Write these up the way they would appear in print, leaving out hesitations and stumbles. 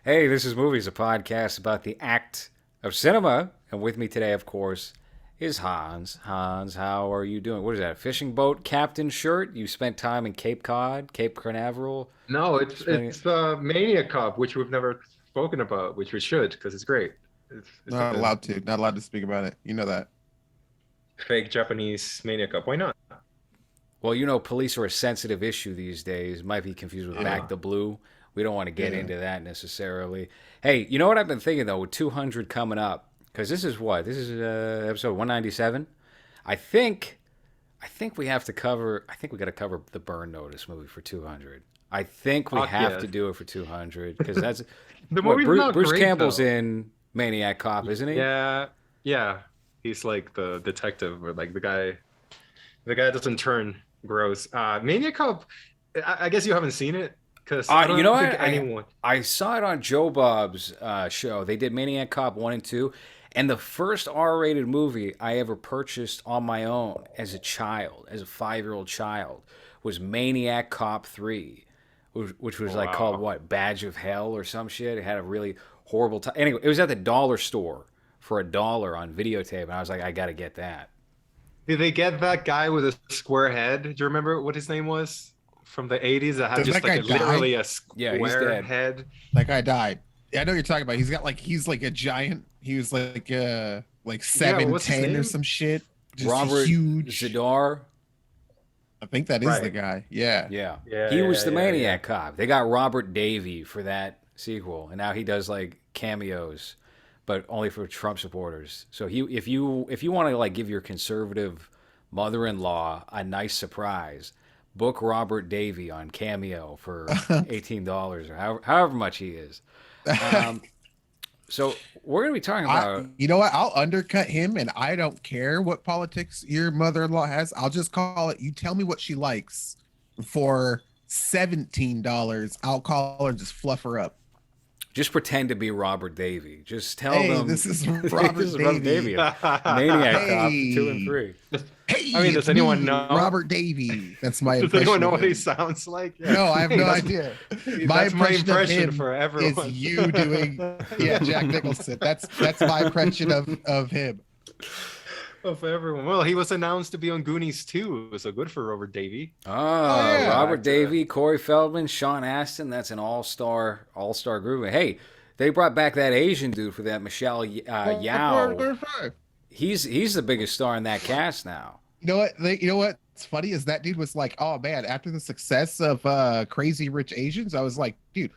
Hey, this is Movies, a podcast about the act of cinema. And with me today, of course, is Hans. Hans, how are you doing? What is that, a fishing boat captain shirt? You spent time in Cape Cod, Cape Canaveral? No, it's Spending... it's uh Mania Cup, which we've never spoken about, which we should because it's great. It's Not a allowed to. Not allowed to speak about it. You know that. fake Japanese Mania Cup. Why not? Well, police are a sensitive issue these days. Might be confused with Back Yeah. the Blue. We don't want to get Yeah. into that necessarily. Hey, you know what I've been thinking, though, with 200 coming up? Because this is what? This is episode 197? I think I think we have to cover. I think we got to cover the Burn Notice movie for 200. I think we Fuck have yeah. to do it for 200 because that's The what movie's not Bruce great Campbell's though. in Maniac Cop, isn't he? Yeah, yeah. He's like the detective or like the guy doesn't turn gross. Mania Cup, I guess you haven't seen it because I You know don't think what? anyone. I saw it on Joe Bob's show. They did Maniac Cop 1 and 2. And the first R-rated movie I ever purchased on my own as a child, as a 5-year-old child, was Maniac Cop 3, which was like called Wow. what, Badge of Hell or some shit. It had a really horrible time. Anyway, it was at the dollar store for $1 on videotape, and I was like, I got to get that. Did they get that guy with a square head? Do you remember what his name was from the 80s that had Does just that guy like literally die? a Yeah, he's square dead. head? That guy died. Yeah, I know what you're talking about. He's like a giant. He was like Yeah, seven what's his ten or name? some shit. Just Robert huge. Zadar. I think that is the Right. guy. Yeah. Yeah. Yeah, He was yeah, the yeah, yeah. Maniac Cop. They got Robert Davey for that sequel, and now he does like cameos, but only for Trump supporters. So if you want to like give your conservative mother-in-law a nice surprise, book Robert Davey on Cameo for $18 or however much he is. Um, so we're gonna be talking about. You know what? I'll undercut him, and I don't care what politics your mother-in-law has. I'll just call it. You tell me what she likes for $17. I'll call her and just fluff her up. Just pretend to be Robert Davey. Just tell Hey, them this is this Robert is Robert Davey. Davey, Maniac Cop 2 and Hey. 3. Hey, I mean, does it's anyone me, know? Robert Davey. That's my Does impression. anyone know of what he him. sounds like? No, I have Hey, no that's- idea. That's my of impression him for everyone. is you doing, yeah, Jack Nicholson. That's my impression of him. Oh, for everyone. Well, he was announced to be on Goonies too, so good for Robert Davey. Ah, yeah. Robert Actor. Davey, Corey Feldman, Sean Astin. That's an all-star group. And hey, they brought back that Asian dude for that Michelle Yao. He's the biggest star in that cast now. You know what? You know what's funny is that dude was like, oh man, after the success of Crazy Rich Asians, I was like, dude,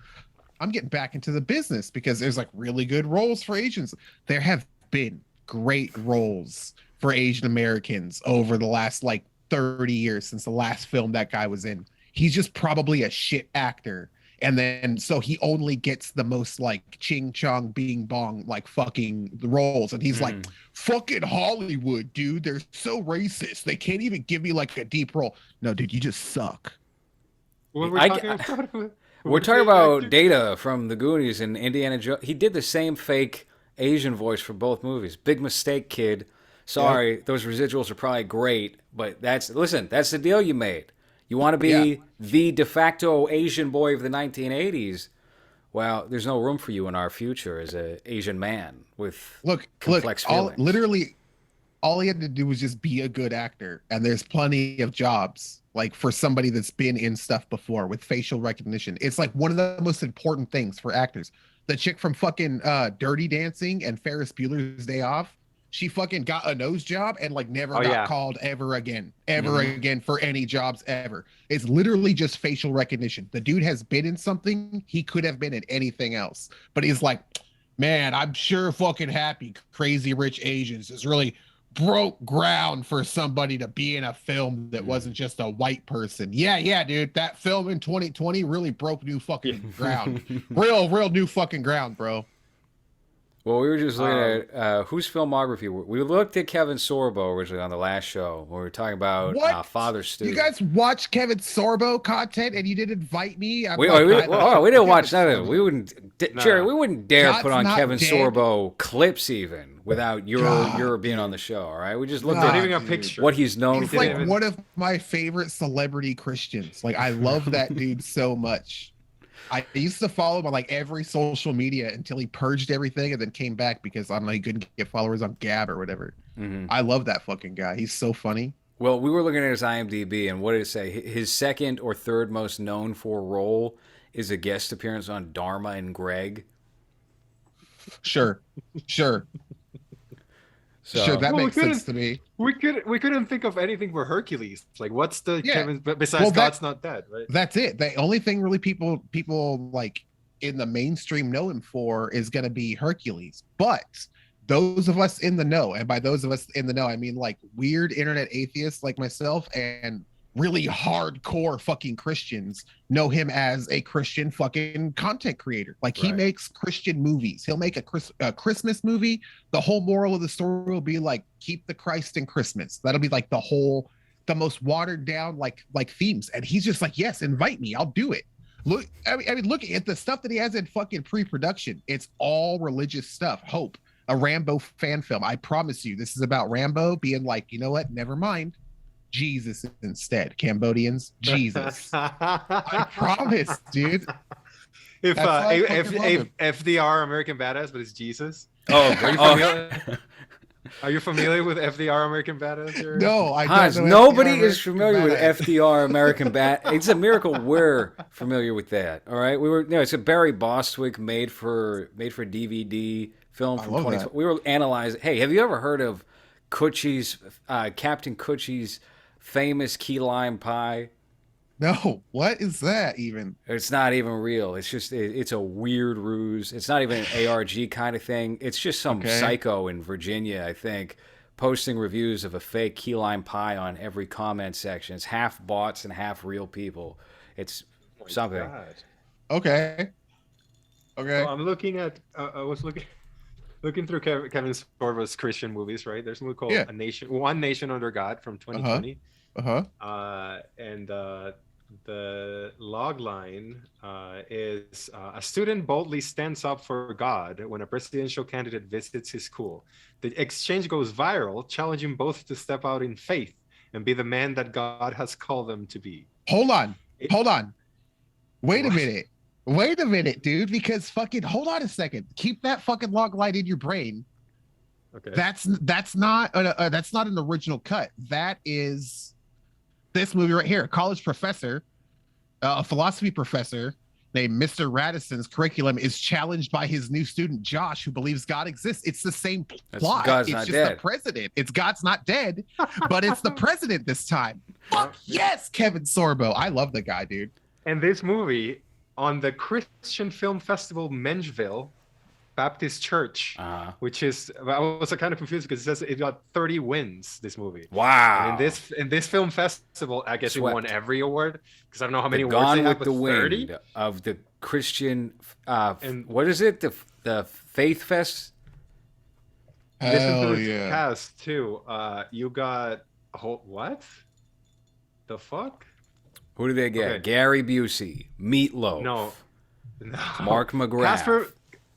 I'm getting back into the business because there's like really good roles for Asians. There have been great roles for Asian Americans over the last like 30 years since the last film that guy was in. He's just probably a shit actor. And then so he only gets the most like ching chong bing bong like fucking roles. And he's like, fucking Hollywood, dude. They're so racist. They can't even give me like a deep role. No, dude, you just suck. What were we I- talking about? We're talking about Data from the Goonies and Indiana Jones. He did the same fake Asian voice for both movies. Big mistake, kid. Sorry, those residuals are probably great, but that's the deal you made. You want to be Yeah. the de facto Asian boy of the 1980s. Well, there's no room for you in our future as an Asian man with Look, complex all feelings. literally all he had to do was just be a good actor. And there's plenty of jobs like for somebody that's been in stuff before with facial recognition. It's like one of the most important things for actors. The chick from fucking Dirty Dancing and Ferris Bueller's Day Off, she fucking got a nose job and like never Oh, got yeah. called ever again for any jobs ever. It's literally just facial recognition. The dude has been in something, he could have been in anything else, but he's like, man, I'm sure fucking happy Crazy Rich Asians is really broke ground for somebody to be in a film that wasn't just a white person. Yeah, dude, that film in 2020 really broke new fucking ground. Real new fucking ground, bro. Well, we were just looking at whose filmography. We looked at Kevin Sorbo originally on the last show when we were talking about What? Father Stu. You guys watch Kevin Sorbo content and you didn't invite me? I'm We, like, we, I- we didn't watch Kevin none of it. Sorbo. We wouldn't, Nah. Jerry. We wouldn't dare God's put on not Kevin dead. Sorbo clips even without your being on the show. All right, we just looked Not at even a dude. picture. what he's known He's for. like even- one of my favorite celebrity Christians. Like I love that dude so much. I used to follow him on like every social media until he purged everything and then came back because I don't know he couldn't get followers on Gab or whatever. Hmm. I love that fucking guy. He's so funny. Well, we were looking at his IMDb, and what did it say? His second or third most known for role is a guest appearance on Dharma and Greg. Sure, sure, sure. So That Well, makes sense to me. we couldn't think of anything for Hercules. Like, what's the Yeah. Kevin besides Well, God's Not Dead, right? that's it. The only thing really people like in the mainstream know him for is going to be Hercules. But those of us in the know, and by those of us in the know, I mean like weird internet atheists like myself and really hardcore fucking Christians know him as a Christian fucking content creator. Like he Right. makes Christian movies. He'll make a Christmas movie. The whole moral of the story will be like keep the Christ in Christmas. That'll be like the most watered down like themes. And he's just like, yes, invite me, I'll do it. Look, I mean, look at the stuff that he has in fucking pre-production. It's all religious stuff. Hope, a Rambo fan film. I promise you, this is about Rambo being like, you know what? Never mind. Jesus instead. Cambodians, Jesus. I promise, dude. If That's why I fucking love him. FDR American Badass, but it's Jesus. oh, Are you oh. familiar? Are you familiar with FDR American Badass? Or... No, I Hans, don't know. nobody FDR is familiar with American FDR American Bat. It's a miracle we're familiar with that. All right, we were. No, it's a Barry Bostwick made for DVD film I from love 20. that. We were analyzing. Hey, have you ever heard of Coochie's Captain Coochie's famous key lime pie? No, what is that even? It's not even real. It's just it's a weird ruse. It's not even an ARG kind of thing. It's just some Okay. psycho in Virginia, I think, posting reviews of a fake key lime pie on every comment section. It's half bots and half real people. It's Oh my something. God. Okay. Okay. So I'm looking at. I was looking through Kevin Sorbo's Christian movies. Right, there's a movie called Yeah. One Nation Under God from 2020. Uh-huh. And the log line is a student boldly stands up for God when a presidential candidate visits his school. The exchange goes viral, challenging both to step out in faith and be the man that God has called them to be. Hold on. It- Hold on. Wait a What? minute. Wait a minute, dude, because fucking hold on a second. Keep that fucking log line in your brain. Okay. That's not an original cut. That is this movie right here. A college professor, a philosophy professor named Mr. Radisson's curriculum is challenged by his new student Josh, who believes God exists. It's the same That's plot. God's It's Not just Dead. the president. It's God's not dead, but it's the president this time. Fuck yes, Kevin Sorbo. I love the guy, dude. And this movie on the Christian Film Festival Mengeville Baptist Church, which is I was kind of confused because it says it got 30 wins. This movie. Wow. And in this film festival, I guess it won Swept. every award because I don't know how many the awards Gone they have, with but the 30. Wind of the Christian. And- what is it? The Faith Fest. This Hell includes yeah. cast too. You got what? The fuck? Who do they get? Okay. Gary Busey, Meatloaf, No. Mark McGrath.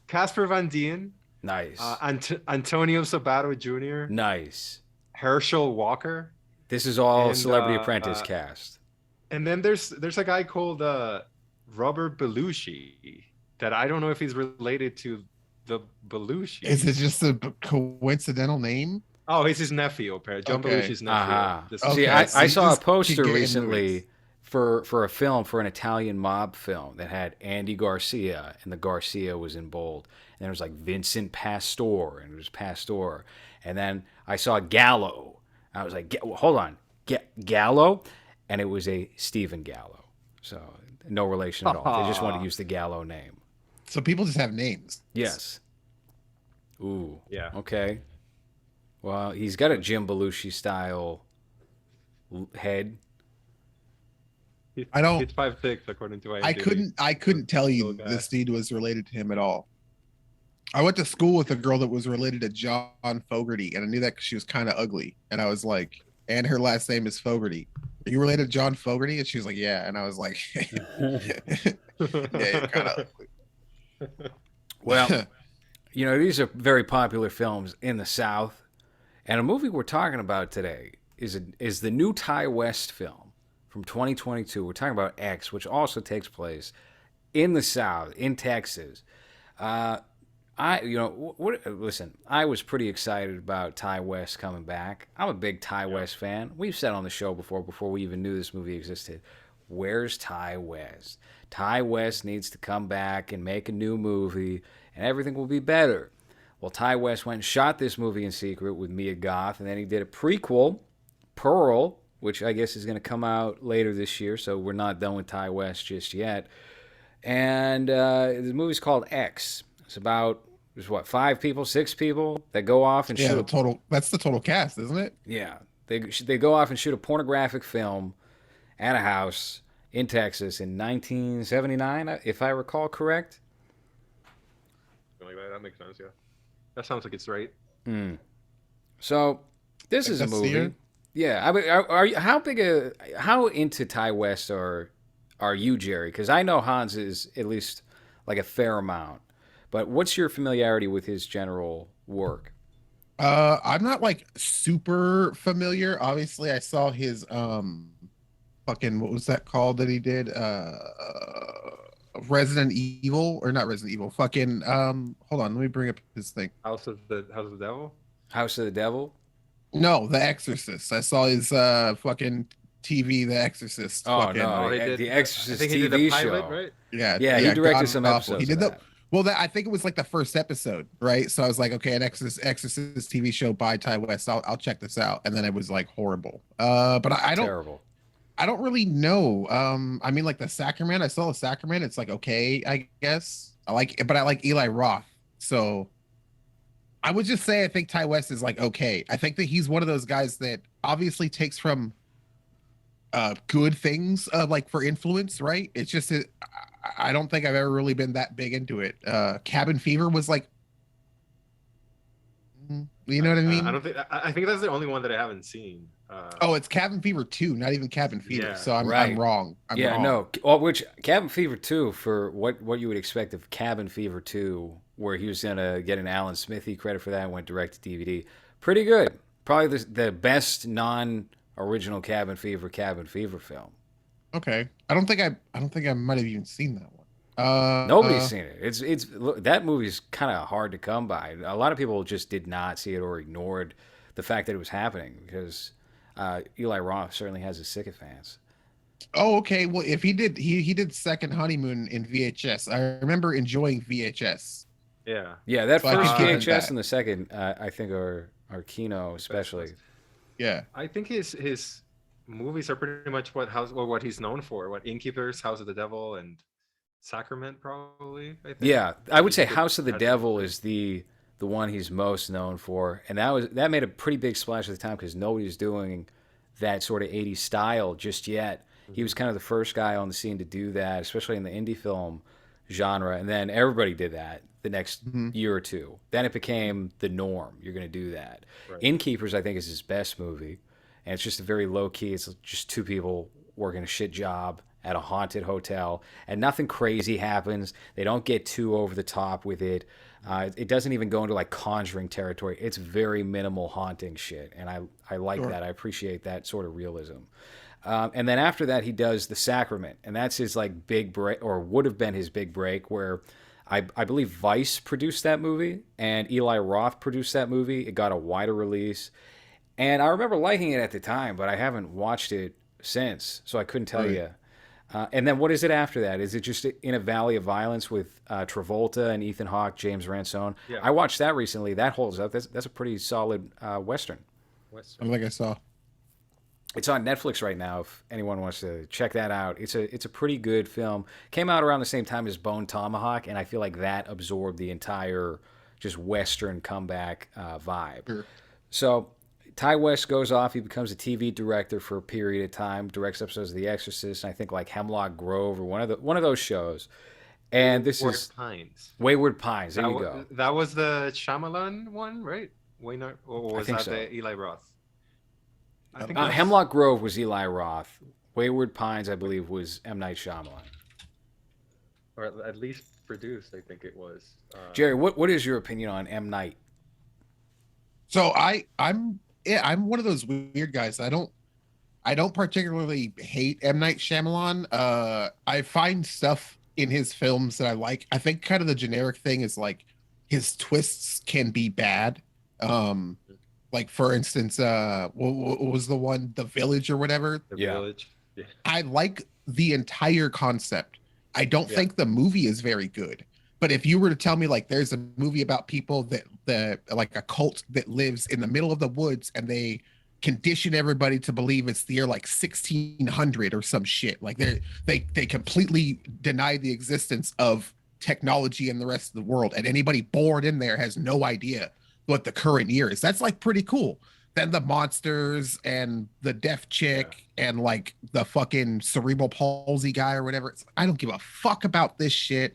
Casper Van Dien, Nice. Antonio Sabato Jr., Nice. Herschel Walker, This is all And, Celebrity Apprentice cast. and then there's a guy called Robert Belushi that I don't know if he's related to the Belushi. Is it just a coincidental name? Oh, he's his nephew, apparently. John Okay. Belushi's nephew. Uh-huh. This Okay. is- See, so I you saw a just poster keep getting recently movies. for a film, for an Italian mob film that had Andy Garcia, and the Garcia was in bold. And there was like Vincent Pastore, and it was Pastore. And then I saw Gallo. I was like, hold on, Gallo? And it was a Stephen Gallo. So no relation at all. They just wanted to use the Gallo name. So people just have names. Yes. Ooh. Yeah. Okay. Well, he's got a Jim Belushi style head. I don't- He's 5'6" according to IMDb. I couldn't tell you Little guy. this dude was related to him at all. I went to school with a girl that was related to John Fogerty, and I knew that 'cause she was kind of ugly. And I was like, and her last name is Fogerty. Are you related to John Fogerty? And she was like, yeah. And I was like, yeah, you're kind of ugly. Well, you know, these are very popular films in the South. And a movie we're talking about today is the new Ty West film from 2022. We're talking about X, which also takes place in the South, in Texas. Uh, listen, I was pretty excited about Ty West coming back. I'm a big Ty West fan. We've said on the show before we even knew this movie existed. Where's Ty West? Ty West needs to come back and make a new movie, and everything will be better. Well, Ty West went and shot this movie in secret with Mia Goth, and then he did a prequel, Pearl, which I guess is going to come out later this year, so we're not done with Ty West just yet. And the movie's called X. It's about there's what 5 people, 6 people that go off and shoot. That's the total cast, isn't it? Yeah, they go off and shoot a pornographic film at a house in Texas in 1979, if I recall correct. Something like that. That makes sense. Yeah, that sounds like it's right. So this is a movie. Yeah, I mean, are you how into Ty West are you, Jerry? Because I know Hans is at least like a fair amount. But what's your familiarity with his general work? I'm not like super familiar. Obviously, I saw his fucking what was that called that he did? Resident Evil or not Resident Evil? Fucking hold on, let me bring up his thing. House of the Devil. House of the Devil? No, The Exorcist. I saw his fucking TV, The Exorcist. Oh fucking, no, The Exorcist TV show. Right? Yeah, he directed some episodes. He did that. Well, I think it was like the first episode, right? So I was like, okay, an Exorcist TV show by Ty West. I'll check this out, and then it was like horrible. But I don't. Terrible. I don't really know. I mean, like the Sacrament. I saw the Sacrament. It's like okay, I guess. I like Eli Roth. So I would just say I think Ty West is like okay. I think that he's one of those guys that obviously takes from good things like for influence, right? It's just I don't think I've ever really been that big into it. Cabin Fever was like, you know what I mean? I think that's the only one that I haven't seen. It's Cabin Fever 2, not even Cabin Fever. Yeah, so I'm wrong. I'm yeah, wrong. no. Well, which Cabin Fever 2 for what you would expect of Cabin Fever 2, where he was gonna get an Alan Smithy credit for that and went direct to DVD. Pretty good. Probably the best non-original Cabin Fever film. Okay. I don't think I might have even seen that one. Nobody's seen it. It's that movie's kind of hard to come by. A lot of people just did not see it or ignored the fact that it was happening because Eli Roth certainly has his sycophants. Oh, okay. Well, if he did Second Honeymoon in VHS. I remember enjoying VHS. Yeah. That first VHS and the second, I think, are Kino especially. Yeah. I think his movies are pretty much what he's known for. What Innkeepers, House of the Devil, and Sacrament, probably. I think. Yeah, I would say House of the Devil is the one he's most known for, and that made a pretty big splash at the time because nobody's doing that sort of 80s style just yet. He was kind of the first guy on the scene to do that, especially in the indie film genre, and then everybody did that the next year or two. Then it became the norm. You're going to do that. Right. Innkeepers, I think, is his best movie, and it's just a very low key. It's just 2 people working a shit job at a haunted hotel, and nothing crazy happens. They don't get too over the top with it. It doesn't even go into like Conjuring territory. It's very minimal haunting shit, and I like that. I appreciate that sort of realism. And then after that, he does The Sacrament, and that's his like big break, or would have been his big break, where I believe Vice produced that movie and Eli Roth produced that movie. It got a wider release, and I remember liking it at the time, but I haven't watched it since, so I couldn't tell you. And then what is it after that? Is it just In a Valley of Violence with Travolta and Ethan Hawke, James Ransone? Yeah. I watched that recently. That holds up. That's a pretty solid Western. I think I saw. It's on Netflix right now. If anyone wants to check that out, it's a pretty good film. Came out around the same time as Bone Tomahawk, and I feel like that absorbed the entire just Western comeback vibe. Sure. So Ty West goes off. He becomes a TV director for a period of time. Directs episodes of The Exorcist, and I think like Hemlock Grove or one of those shows. And this is Wayward Pines. There you go. That was the Shyamalan one, right? Or was that the Eli Roth? I think Hemlock Grove was Eli Roth. Wayward Pines, I believe, was M. Night Shyamalan. Or at least produced, I think it was. Jerry, what is your opinion on M. Night? So I'm one of those weird guys. I don't particularly hate M. Night Shyamalan. I find stuff in his films that I like. I think kind of the generic thing is like his twists can be bad. Um, like for instance, what was the one, The Village or whatever? The Yeah. Village. Yeah. I like the entire concept. I don't Yeah. think the movie is very good. But if you were to tell me like there's a movie about people that the like a cult that lives in the middle of the woods and they condition everybody to believe it's the year like 1600 or some shit. Like they completely deny the existence of technology in the rest of the world and anybody born in there has no idea what the current year is. That's like pretty cool. Then the monsters and the deaf Yeah. chick and like the fucking cerebral palsy guy or whatever. I don't give a fuck about this shit.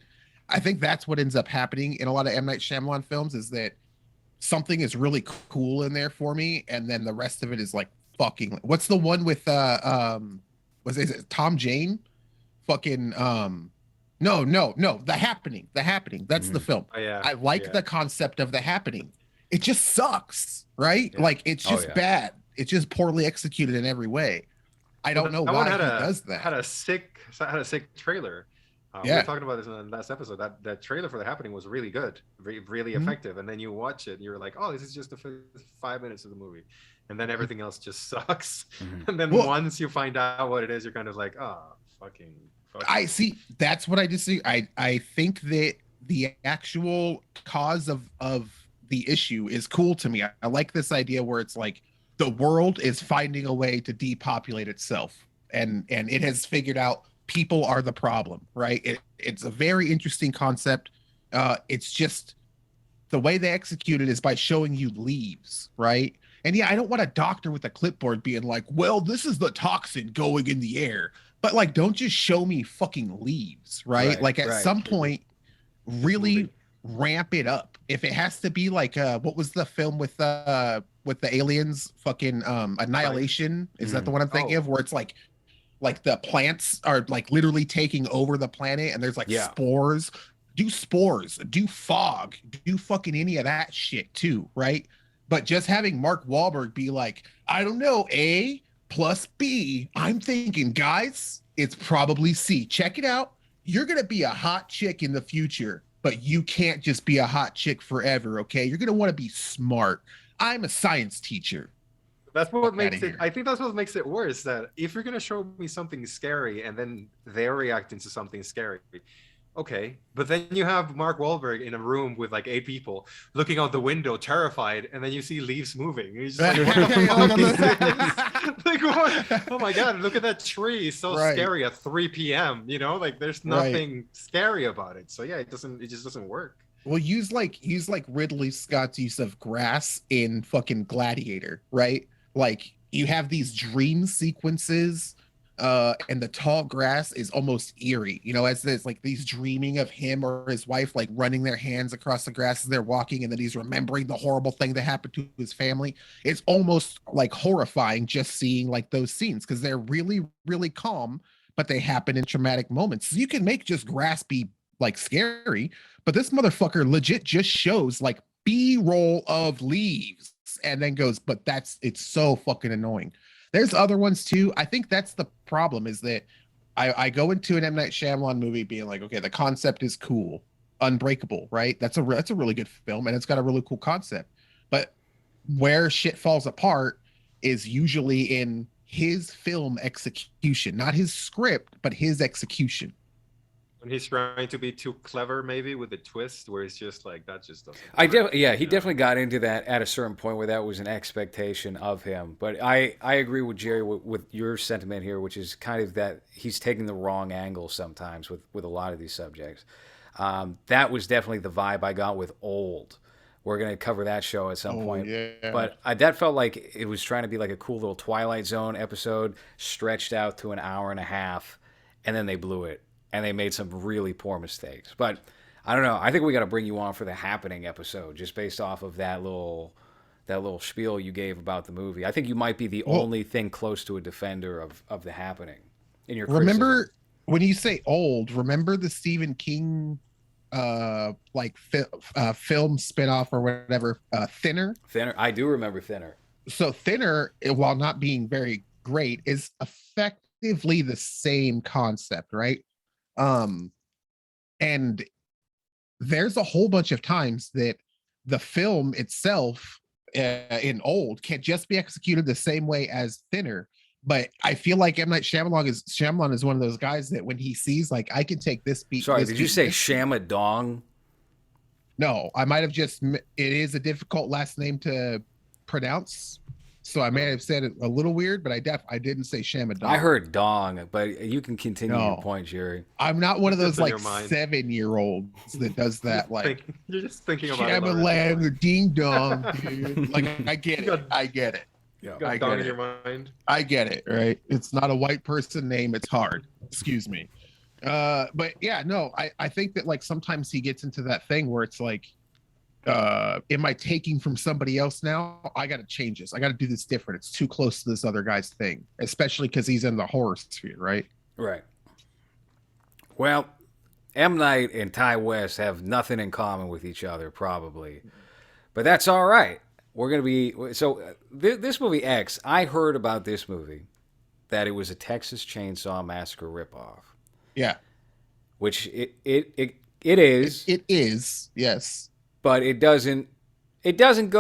I think that's what ends up happening in a lot of M. Night Shyamalan films is that something is really cool in there for me, and then the rest of it is like fucking. What's the one with was is it Tom Jane? Fucking no, The Happening. The Happening. That's the film. Oh yeah. I like Yeah. the concept of The Happening. It just sucks, right? Yeah. Like it's Oh, just yeah. bad. It's just poorly executed in every way. I don't know That one why had he a does that. had a sick trailer. We were Yeah. talking about this in the last episode. That trailer for The Happening was really good, really Mhm. effective. And then you watch it, and you're like, oh, this is just the first 5 minutes of the movie, and then everything else just sucks. Mhm. And then Well- once you find out what it is, you're kind of like, oh, fucking. I see. That's what I disagree. I think that the actual cause of the issue is cool to me. I like this idea where it's like the world is finding a way to depopulate itself, and it has figured out people are the problem, right? It's a very interesting concept. It's just the way they execute it is by showing you leaves, right? And yeah, I don't want a doctor with a clipboard being like, well, this is the toxin going in the air. But like, don't just show me fucking leaves, right? Right, Like at right. some point, really moving. ramp it up. If it has to be like what was the film with the aliens fucking Annihilation? Is that the one I'm thinking Oh. of? Where it's like the plants are like literally taking over the planet and there's like Yeah. spores. Do spores, do fog, do fucking any of that shit too, right? But just having Mark Wahlberg be like, I don't know, A plus B, I'm thinking, guys, it's probably C. Check it out. You're gonna be a hot chick in the future, but you can't just be a hot chick forever, okay? You're gonna want to be smart. I'm a science teacher. That's what Fuck makes outta it. here. I think that's what makes it worse. That if you're gonna show me something scary and then they're reacting to something scary, okay. But then you have Mark Wahlberg in a room with like 8 people looking out the window, terrified, and then you see leaves moving. And he's just like, "What the fuck is this? Like, what? Oh my god! Look at that tree. It's so Right. scary at 3 p.m. You know, like there's Right. nothing scary about it. So yeah, it doesn't. It just doesn't work. Well, use like Ridley Scott's use of grass in fucking Gladiator, right? Like you have these dream sequences, and the tall grass is almost eerie, you know, as there's like these dreaming of him or his wife like running their hands across the grass as they're walking, and then he's remembering the horrible thing that happened to his family. It's almost like horrifying just seeing like those scenes because they're really, really calm, but they happen in traumatic moments. You can make just grass be like scary, but this motherfucker legit just shows like B-roll of leaves and then goes, but it's so fucking annoying. There's other ones too. I think that's the problem is that I go into an M. Night Shyamalan movie being like, okay, the concept is cool. Unbreakable, right? That's a really good film and it's got a really cool concept. But where shit falls apart is usually in his film execution, not his script, but his execution. When he's trying to be too clever, maybe with a twist, where it's just like that just doesn't. Yeah, he Yeah. definitely got into that at a certain point where that was an expectation of him. But I agree with Jerry with your sentiment here, which is kind of that he's taking the wrong angle sometimes with a lot of these subjects. That was definitely the vibe I got with Old. We're going to cover that show at some point. Yeah. But that felt like it was trying to be like a cool little Twilight Zone episode stretched out to an hour and a half, and then they blew it. And they made some really poor mistakes. But I don't know. I think we got to bring you on for the Happening episode, just based off of that little spiel you gave about the movie. I think you might be the only thing close to a defender of the Happening in your remember criticism. when you say Old, remember the Stephen King film spinoff or whatever, Thinner? Thinner. I do remember Thinner. So Thinner, while not being very great, is effectively the same concept, right? And there's a whole bunch of times that the film itself in old can't just be executed the same way as Thinner. But I feel like M. Night Shyamalan is one of those guys that when he sees like I can take this beat, Sorry, this did you beat, say this beat. Shamadong? No, I might have just. It is a difficult last name to pronounce, so I may have said it a little weird. But I didn't say Shamadong. I heard dong, but you can continue your No, point, Jerry. I'm not one of It's those just in like your mind. 7-year-olds that does that. Like You're just thinking about it already. Shyamalan or Ding Dong, dude. Like I get You it. I get it. Yeah. got I dong get in it. your mind. I get it. Right? It's not a white person name. It's hard. Excuse me. But yeah, no, I think that like sometimes he gets into that thing where it's like, am I taking from somebody else now? I got to change this. I got to do this different. It's too close to this other guy's thing, especially because he's in the horror sphere, right? Right. Well, M. Night and Ty West have nothing in common with each other, probably. But that's all right. We're going to be. So, this movie X, I heard about this movie that it was a Texas Chainsaw Massacre ripoff, Yeah, which it is, it is. Yes, but it doesn't. It doesn't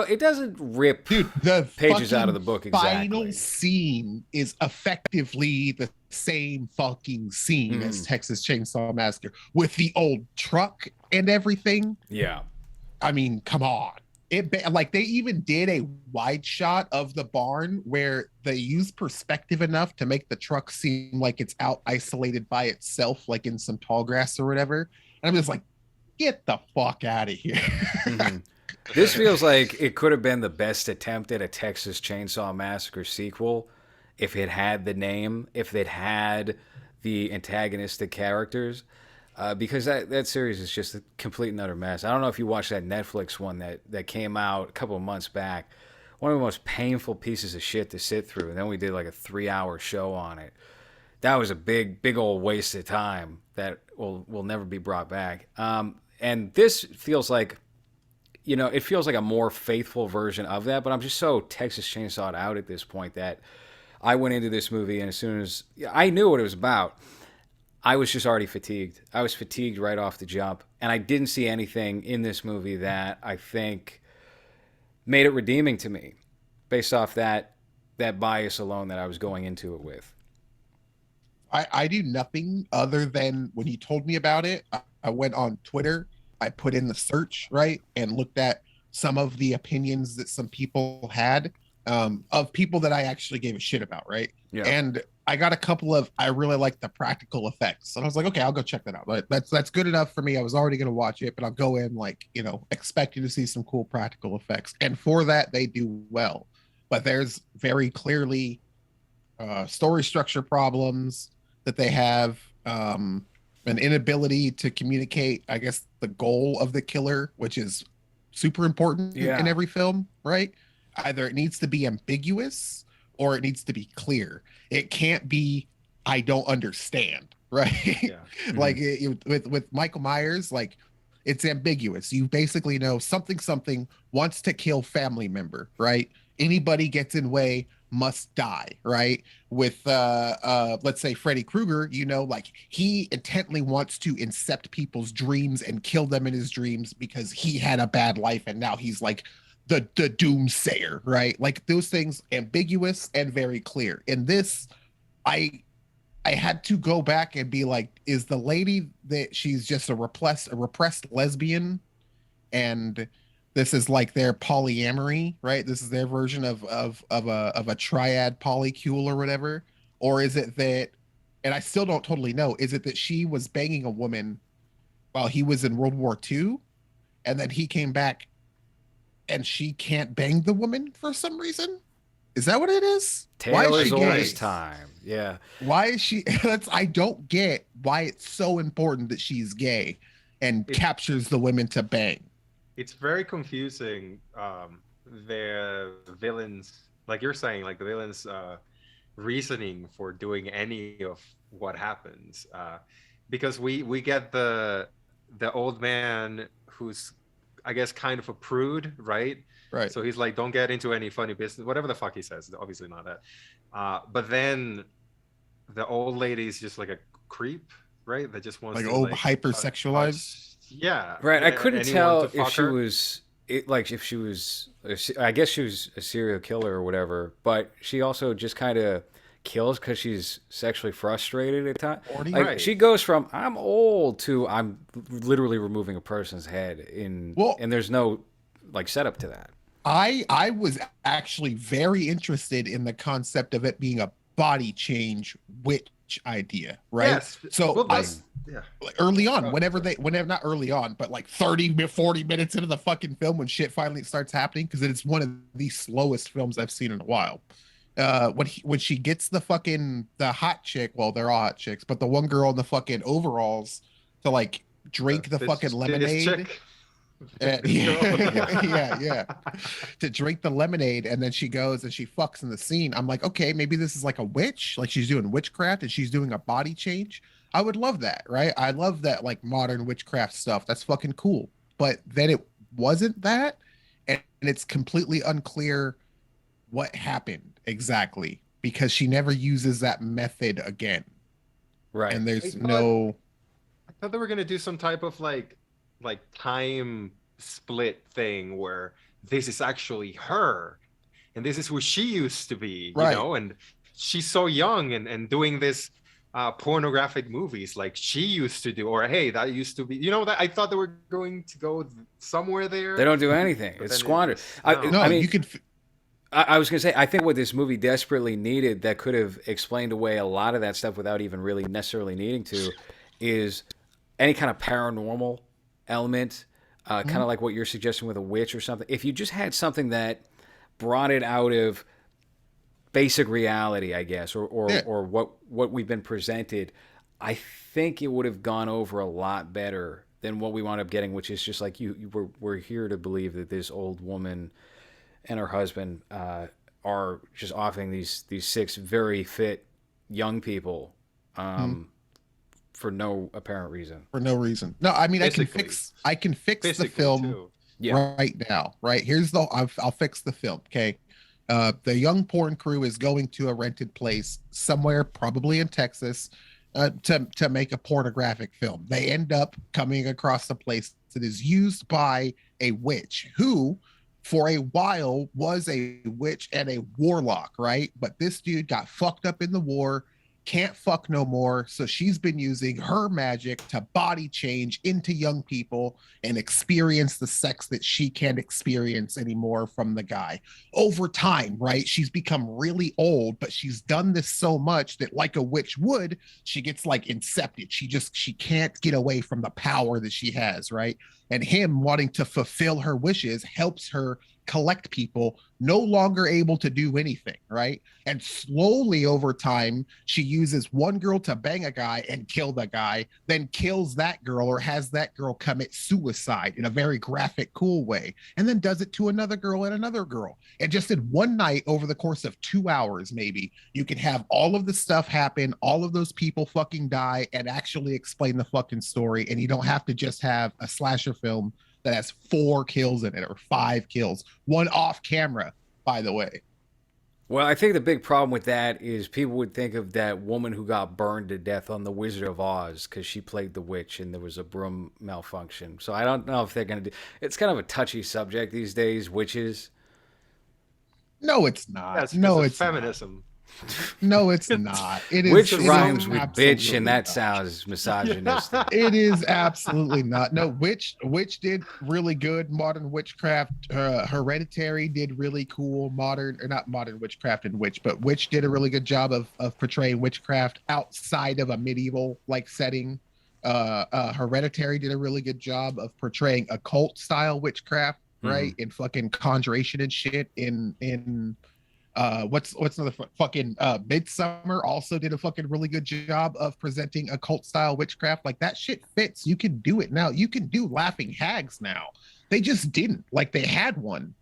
rip dude. The pages out of fucking the book final exactly. scene is effectively the same fucking scene as Texas Chainsaw Massacre with the old truck and everything. Yeah. I mean, come on. Like they even did a wide shot of the barn where they use perspective enough to make the truck seem like it's out isolated by itself, like in some tall grass or whatever. And I'm just like, get the fuck out of here. Mm-hmm. This feels like it could have been the best attempt at a Texas Chainsaw Massacre sequel if it had the name, if it had the antagonistic characters. Because that series is just a complete and utter mess. I don't know if you watched that Netflix one that came out a couple of months back. One of the most painful pieces of shit to sit through. And then we did like a 3-hour show on it. That was a big old waste of time that will never be brought back. And this feels like, it feels like a more faithful version of that. But I'm just so Texas Chainsawed out at this point that I went into this movie and as soon as I knew what it was about, I was just already fatigued. I was fatigued right off the jump. And I didn't see anything in this movie that I think made it redeeming to me based off that bias alone that I was going into it with. I do nothing other than when he told me about it, I went on Twitter, I put in the search, right, and looked at some of the opinions that some people had of people that I actually gave a shit about, right? Yeah. And I got a couple of I really like the practical effects. And I was like, okay, I'll go check that out. But that's good enough for me. I was already gonna watch it, but I'll go in like, expecting to see some cool practical effects. And for that, they do well. But there's very clearly story structure problems that they have, an inability to communicate, I guess, the goal of the killer, which is super important in every film, right? Either it needs to be ambiguous or it needs to be clear. It can't be, I don't understand, right? Yeah. Like with Michael Myers, like it's ambiguous. You basically know something wants to kill family member, right? Anybody gets in way must die, right? With let's say Freddy Krueger, like he intently wants to incept people's dreams and kill them in his dreams because he had a bad life and now he's like the doomsayer, right? Like those things ambiguous and very clear. In this, I had to go back and be like, is the lady that she's just a repressed lesbian and this is like their polyamory, right? This is their version of a triad polycule or whatever, or is it that? And I still don't totally know. Is it that she was banging a woman while he was in World War II, and then he came back, and she can't bang the woman for some reason? Is that what it is? Why Tale is as she old gay? as time. Yeah. Why is she? I don't get why it's so important that she's gay and captures the women to bang. It's very confusing. The villains, like you're saying, like the villains' reasoning for doing any of what happens, because we get the old man who's, I guess, kind of a prude, right? Right. So he's like, don't get into any funny business, whatever the fuck he says. Obviously not that. But then the old lady's just like a creep, right? That just wants Like to oh, like hypersexualized. yeah, Right. I couldn't anyone tell to if fuck she her. was if she was. I guess she was a serial killer or whatever. But she also just kind of kills because she's sexually frustrated at times. 40. Like Right. she goes from I'm old to I'm literally removing a person's head Well, and there's no like setup to that. I was actually very interested in the concept of it being a body change witch idea, right? Yes. So Well, I that's yeah. like, early on, Oh, sorry. whenever not early on, but like 30 40 minutes into the fucking film when shit finally starts happening, because it's one of the slowest films I've seen in a while. When she gets the hot chick, well, they're all hot chicks, but the one girl in the fucking overalls to like drink the fucking This lemonade. chick, And this girl. yeah, to drink the lemonade, and then she goes and she fucks in the scene. I'm like, okay, maybe this is like a witch, like she's doing witchcraft and she's doing a body change. I would love that, right? I love that like modern witchcraft stuff. That's fucking cool. But then it wasn't that, and it's completely unclear what happened exactly because she never uses that method again. Right. And I there's thought no I thought they were gonna do some type of like time split thing where this is actually her and this is who she used to be, you right. know, and she's so young and doing this pornographic movies like she used to do, or hey, that used to be, you know, that I thought they were going to go somewhere They there, don't do anything. but It's then it squandered. just I, no. No, I you mean, could I was gonna say I think what this movie desperately needed that could have explained away a lot of that stuff without even really necessarily needing to, is any kind of paranormal element, kind Mhm. of like what you're suggesting with a witch or something. If you just had something that brought it out of basic reality, I guess, Yeah. or what we've been presented, I think it would have gone over a lot better than what we wound up getting, which is just like we're here to believe that this old woman and her husband are just offering these six very fit young people Mhm. for no apparent reason. For no reason. No, I mean Physically, I can fix the physically film too. Yeah. right now. Right here's the I'll fix the film. Okay, the young porn crew is going to a rented place somewhere, probably in Texas, to make a pornographic film. They end up coming across a place that is used by a witch who, for a while, was a witch and a warlock, right? But this dude got fucked up in the war, can't fuck no more. So she's been using her magic to body change into young people and experience the sex that she can't experience anymore from the guy. Over time, right? She's become really old, but she's done this so much that, like a witch would, she gets like incepted. She can't get away from the power that she has, right? And him wanting to fulfill her wishes helps her collect people no longer able to do anything, right? And slowly over time, she uses one girl to bang a guy and kill the guy, then kills that girl or has that girl commit suicide in a very graphic, cool way, and then does it to another girl and another girl. And just in one night, over the course of 2 hours, maybe, you can have all of the stuff happen, all of those people fucking die, and actually explain the fucking story. And you don't have to just have a slasher film that has 4 kills in it or 5 kills, one off camera, by the way. Well, I think the big problem with that is people would think of that woman who got burned to death on The Wizard of Oz because she played the witch and there was a broom malfunction. So I don't know if they're going to do. It's kind of a touchy subject these days, witches. No, it's not. That's because No, of it's not. feminism. No, it's not. Which It is rhymes with bitch, and absolutely that not. sounds misogynistic. It is absolutely not. No, Witch did really good. Modern Witchcraft, Hereditary did really cool. Modern or not modern witchcraft and witch, but Witch did a really good job of portraying witchcraft outside of a medieval like setting. Hereditary did a really good job of portraying occult style witchcraft, Hmm. right? In fucking conjuration and shit. In what's another fucking Midsummer also did a fucking really good job of presenting occult style witchcraft. Like that shit fits. You can do it now. You can do laughing hags now. They just didn't. Like they had one.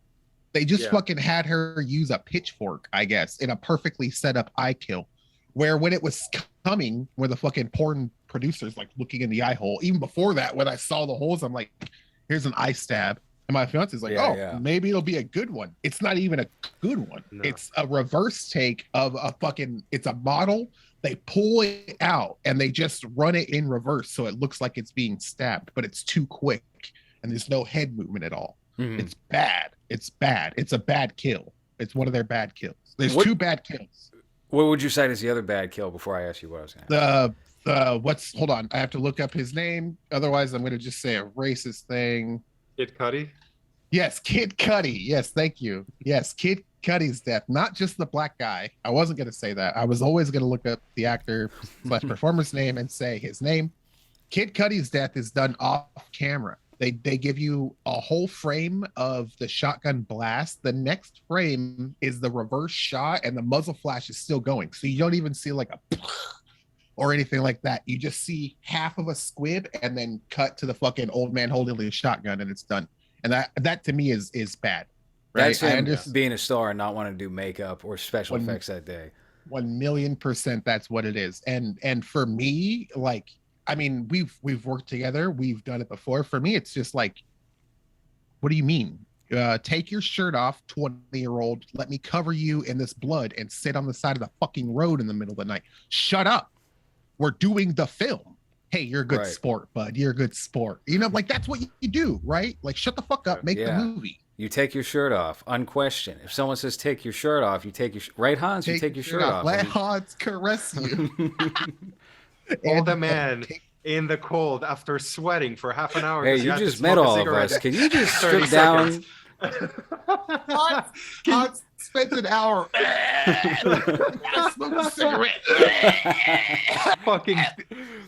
They just Yeah. fucking had her use a pitchfork, I guess, in a perfectly set up eye kill. Where when it was coming, where the fucking porn producers like looking in the eye hole, even before that, when I saw the holes, I'm like, here's an eye stab. And my fiance's like, Yeah, oh, yeah. maybe it'll be a good one. It's not even a good one. No. It's a reverse take of a fucking, it's a model They pull it out and they just run it in reverse so it looks like it's being stabbed, but it's too quick and there's no head movement at all. Mhm. It's bad. It's bad. It's a bad kill. It's one of their bad kills. There's What two bad kills. what would you cite as the other bad kill before I ask you what I was going to ask? What's hold on, I have to look up his name, otherwise I'm going to just say a racist thing. Kid Cudi. Yes, Kid Cudi. Yes, thank you. Yes, Kid Cudi's death, not just the black guy. I wasn't going to say that. I was always going to look up the actor slash performer's name and say his name. Kid Cudi's death is done off camera. They give you a whole frame of the shotgun blast. The next frame is the reverse shot, and the muzzle flash is still going. So you don't even see like a or anything like that. You just see half of a squib, and then cut to the fucking old man holding the shotgun, and it's done. And that to me is bad. Right? That's him being a star and not wanting to do makeup or special effects that day. 1,000,000% that's what it is. And for me, like, I mean, we've worked together, we've done it before. For me, it's just like, what do you mean? Take your shirt off, 20-year-old. Let me cover you in this blood and sit on the side of the fucking road in the middle of the night. Shut up. We're doing the film. Hey, you're a good sport, bud. You're a good sport. You know, like that's what you do, right? Like, shut the fuck up, make the movie. You take your shirt off, unquestioned. If someone says take your shirt off, you take your right, Hans. You take your shirt off. Let Hans caress you. Hold the man in the cold after sweating for half an hour. Hey, you just met all of us. Can you just strip down? Hans spent an hour. I smoked a cigarette. Fucking.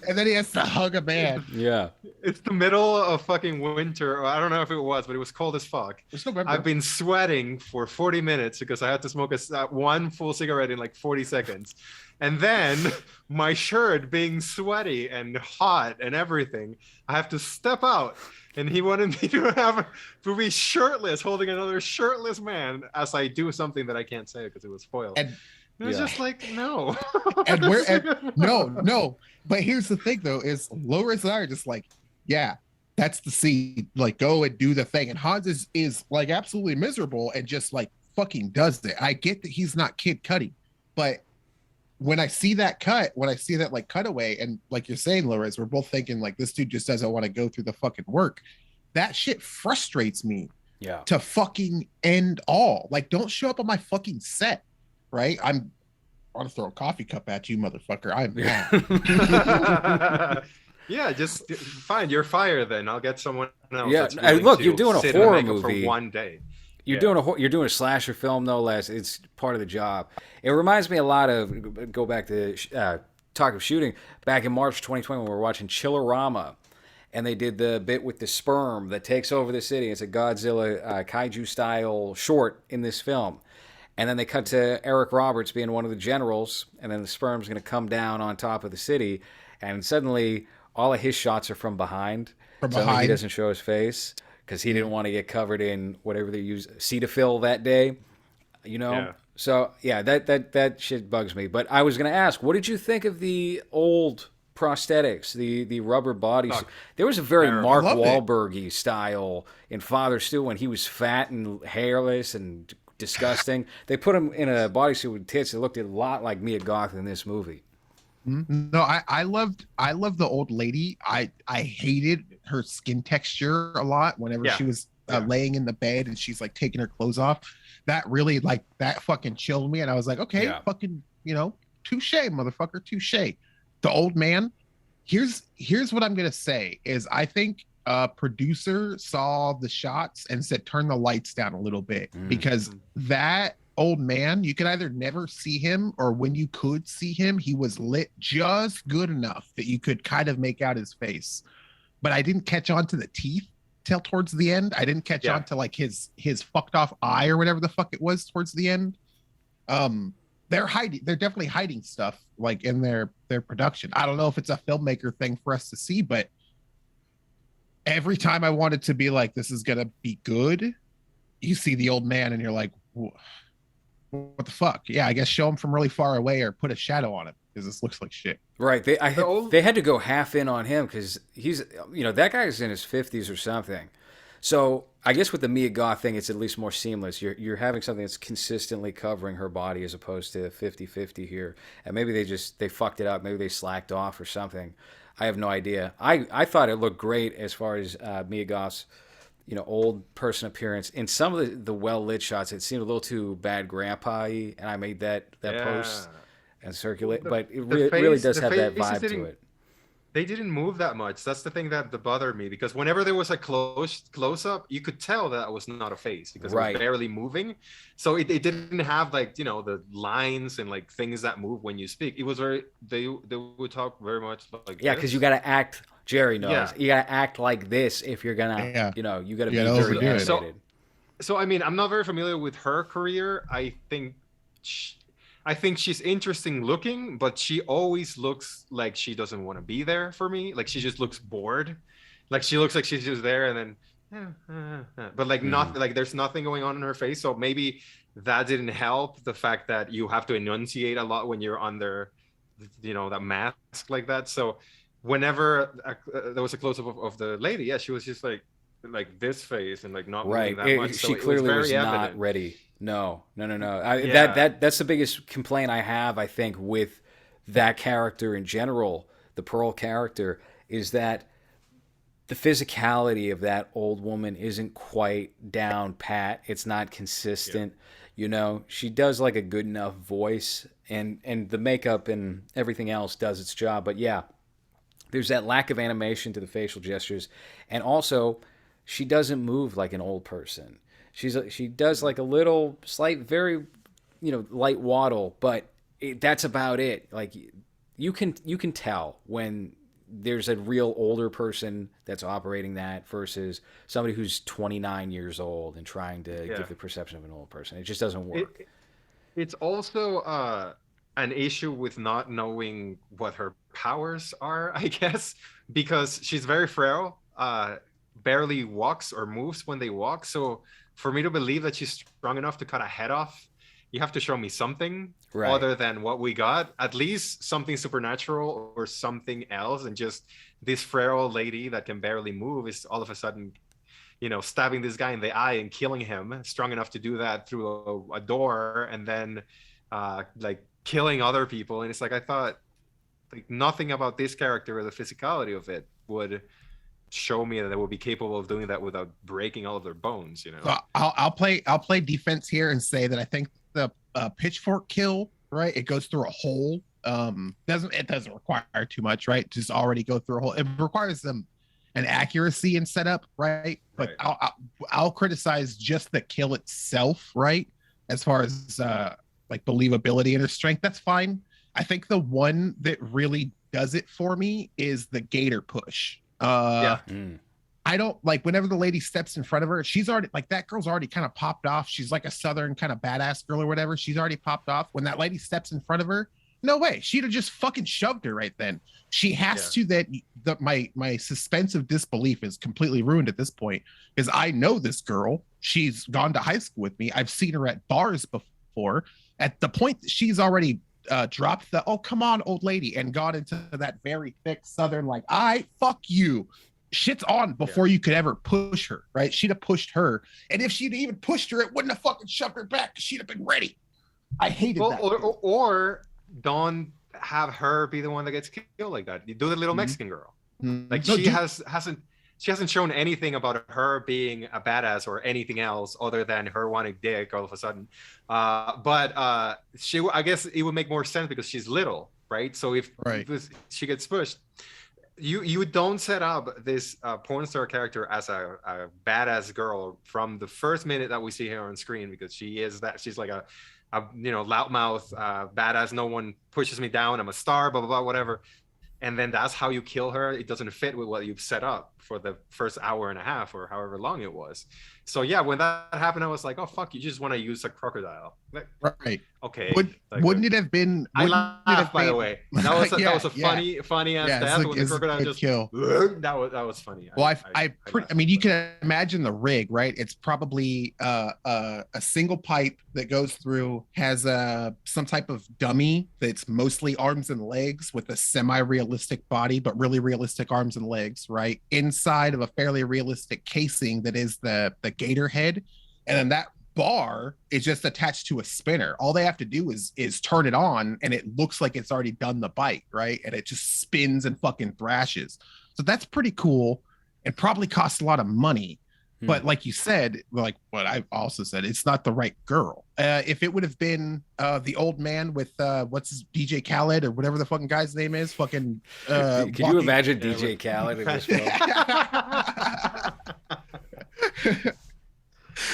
And then he has to hug a man. Yeah. It's the middle of fucking winter. Or I don't know if it was, but it was cold as fuck. I've been sweating for 40 minutes because I had to smoke one full cigarette in like 40 seconds. And then my shirt being sweaty and hot and everything, I have to step out. And he wanted me to be shirtless, holding another shirtless man as I do something that I can't say because it was foiled. And it was just like, no. No. But here's the thing, though, is LowRes and I are just like, yeah, that's the scene. Like, go and do the thing. And Hans is like absolutely miserable and just like fucking does it. I get that he's not Kid Cudi, but when I see that like cutaway, and like you're saying, LowRes, we're both thinking like this dude just doesn't want to go through the fucking work. That shit frustrates me. Yeah. To fucking end all. Like, don't show up on my fucking set, right? I want to throw a coffee cup at you, motherfucker. I'm mad. Yeah, just fine. You're fired. Then I'll get someone else. Yeah, look, you're doing a horror movie for one day. You're doing a slasher film, no less. It's part of the job. It reminds me a lot of, go back to talk of shooting, back in March 2020 when we were watching Chillerama, and they did the bit with the sperm that takes over the city. It's a Godzilla kaiju-style short in this film. And then they cut to Eric Roberts being one of the generals, and then the sperm's going to come down on top of the city, and suddenly all of his shots are from behind. So he doesn't show his face, because he didn't want to get covered in whatever they use, Cetaphil that day, you know? Yeah. So, yeah, that shit bugs me. But I was going to ask, what did you think of the old prosthetics, the rubber bodies? There was a very Mark Wahlberg-y style in Father Stu when he was fat and hairless and disgusting. They put him in a bodysuit with tits that looked a lot like Mia Goth in this movie. No, I loved the old lady. I hated her skin texture a lot whenever she was laying in the bed and she's like taking her clothes off. That really, like, that fucking chilled me, and I was like, okay, fucking, you know, touche, motherfucker, touche. The old man. Here's what I'm gonna say is I think a producer saw the shots and said turn the lights down a little bit because that old man, you could either never see him, or when you could see him, he was lit just good enough that you could kind of make out his face. But I didn't catch on to the teeth till towards the end. I didn't catch on to like his fucked off eye or whatever the fuck it was towards the end. They're definitely hiding stuff like in their production. I don't know if it's a filmmaker thing for us to see, but every time I wanted to be like, this is gonna be good, you see the old man and you're like, what the fuck? Yeah, I guess show him from really far away or put a shadow on him because this looks like shit. Right. They had to go half in on him because he's, you know, that guy's in his 50s or something. So I guess with the Mia Goth thing, it's at least more seamless. You're having something that's consistently covering her body as opposed to 50-50 here. And maybe they fucked it up. Maybe they slacked off or something. I have no idea. I thought it looked great as far as Mia Goth's old person appearance. In some of the well lit shots, it seemed a little too bad grandpa-y, and I made that post Yeah. and Well, circulate. But it the really face does the have that faces vibe to didn't it. they didn't move that much. That's the thing that bothered me, because whenever there was a close up, you could tell that was not a face because it was Right. barely moving. So it didn't have like the lines and like things that move when you speak. It was very they would talk very much like Yeah, because this. you got to act. Jerry knows Yeah. you got to act like this if you're gonna, Yeah, you got to you be gotta very overdo it. animated. So I mean, I'm not very familiar with her career. Sh I think she's interesting looking, but she always looks like she doesn't want to be there for me. Like she just looks bored. Like she looks like she's just there and then but like not like there's nothing going on in her face. So maybe that didn't help the fact that you have to enunciate a lot when you're under that mask like that. So whenever there was a close up of the lady, yeah, she was just like this face and like not moving Right. that much. She So it was clearly was very not evident. ready. No. Yeah. That's the biggest complaint I have, I think, with that character in general, the Pearl character, is that the physicality of that old woman isn't quite down pat. It's not consistent. She does like a good enough voice, and the makeup and everything else does its job. But yeah, there's that lack of animation to the facial gestures, and also she doesn't move like an old person. She does like a little slight, very light waddle, but that's about it. Like you can tell when there's a real older person that's operating that versus somebody who's 29 years old and trying to Yeah. give the perception of an old person. It just doesn't work. It's also an issue with not knowing what her powers are, I guess, because she's very frail, barely walks or moves when they walk. So for me to believe that she's strong enough to cut a head off, you have to show me something Right. other than what we got, at least something supernatural or something else. And just this frail lady that can barely move is all of a sudden stabbing this guy in the eye and killing him, strong enough to do that through a door, and then like killing other people. And it's like, I thought like nothing about this character or the physicality of it would show me that they would be capable of doing that without breaking all of their bones. So I'll play defense here and say that I think the pitchfork kill, right? It goes through a hole. Doesn't require too much, right? Just already go through a hole. It requires them an accuracy and setup, right? But Right. I'll criticize just the kill itself, right? As far as like believability and her strength, that's fine. I think the one that really does it for me is the gator push. Yeah. I don't like whenever the lady steps in front of her, she's already like that girl's already kind of popped off. She's like a southern kind of badass girl or whatever. She's already popped off. When that lady steps in front of her, no way. She'd have just fucking shoved her right then. She has to my suspense of disbelief is completely ruined at this point because I know this girl. She's gone to high school with me. I've seen her at bars before. At the point that she's already dropped the "oh come on old lady" and got into that very thick southern like "I fuck you" shit's on before you could ever push her, right? She'd have pushed her, and if she'd even pushed her, it wouldn't have fucking shoved her back. She'd have been ready. I hated that. Or don't have her be the one that gets killed like that. You do the little Mexican girl. Like No, she dude, hasn't shown anything about her being a badass or anything else other than her wanting dick all of a sudden. But I guess it would make more sense because she's little, right? So if she gets pushed, you don't set up this porn star character as a badass girl from the first minute that we see her on screen, because she's like a loudmouth badass. No one pushes me down. I'm a star. Blah blah blah. Whatever. And then that's how you kill her. It doesn't fit with what you've set up for the first hour and a half or however long it was. So yeah, when that happened, I was like, oh fuck, you just want to use a crocodile. Like, right. okay. Wouldn't it have been? I laughed, by the way. That was a funny ass death when the crocodile just kill. That was funny. Well, I mean, you can imagine the rig, right? It's probably a single pipe that goes through, has some type of dummy that's mostly arms and legs with a semi-realistic body, but really realistic arms and legs, right? inside of a fairly realistic casing that is the gator head, and then that bar is just attached to a spinner. All they have to do is turn it on, and it looks like it's already done the bite, right? And it just spins and fucking thrashes. So that's pretty cool. It probably costs a lot of money. But like you said, like what I also said, it's not the right girl. If it would have been the old man with what's his DJ Khaled or whatever the fucking guy's name is, fucking. Can you imagine DJ Khaled in this film?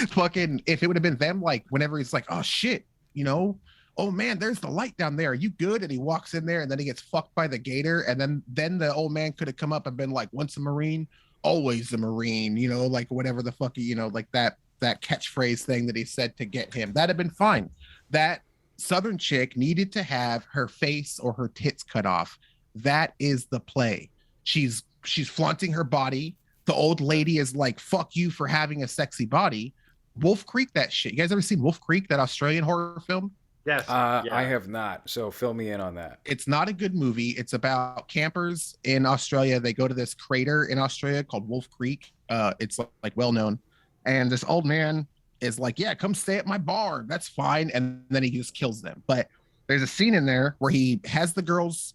Fucking, if it would have been them, like whenever he's like, oh shit, you know, oh man, there's the light down there. Are you good? And he walks in there, and then he gets fucked by the gator, and then the old man could have come up and been like, once a Marine, always a Marine, you know, like whatever the fuck, you know, like that catchphrase thing that he said to get him. That'd have been fine. That Southern chick needed to have her face or her tits cut off. That is the play. She's flaunting her body. The old lady is like, fuck you for having a sexy body. Wolf Creek, that shit. You guys ever seen Wolf Creek, that Australian horror film? Yes. I have not. So fill me in on that. It's not a good movie. It's about campers in Australia. They go to this crater in Australia called Wolf Creek. It's like well known. And this old man is like, yeah, come stay at my bar. That's fine. And then he just kills them. But there's a scene in there where he has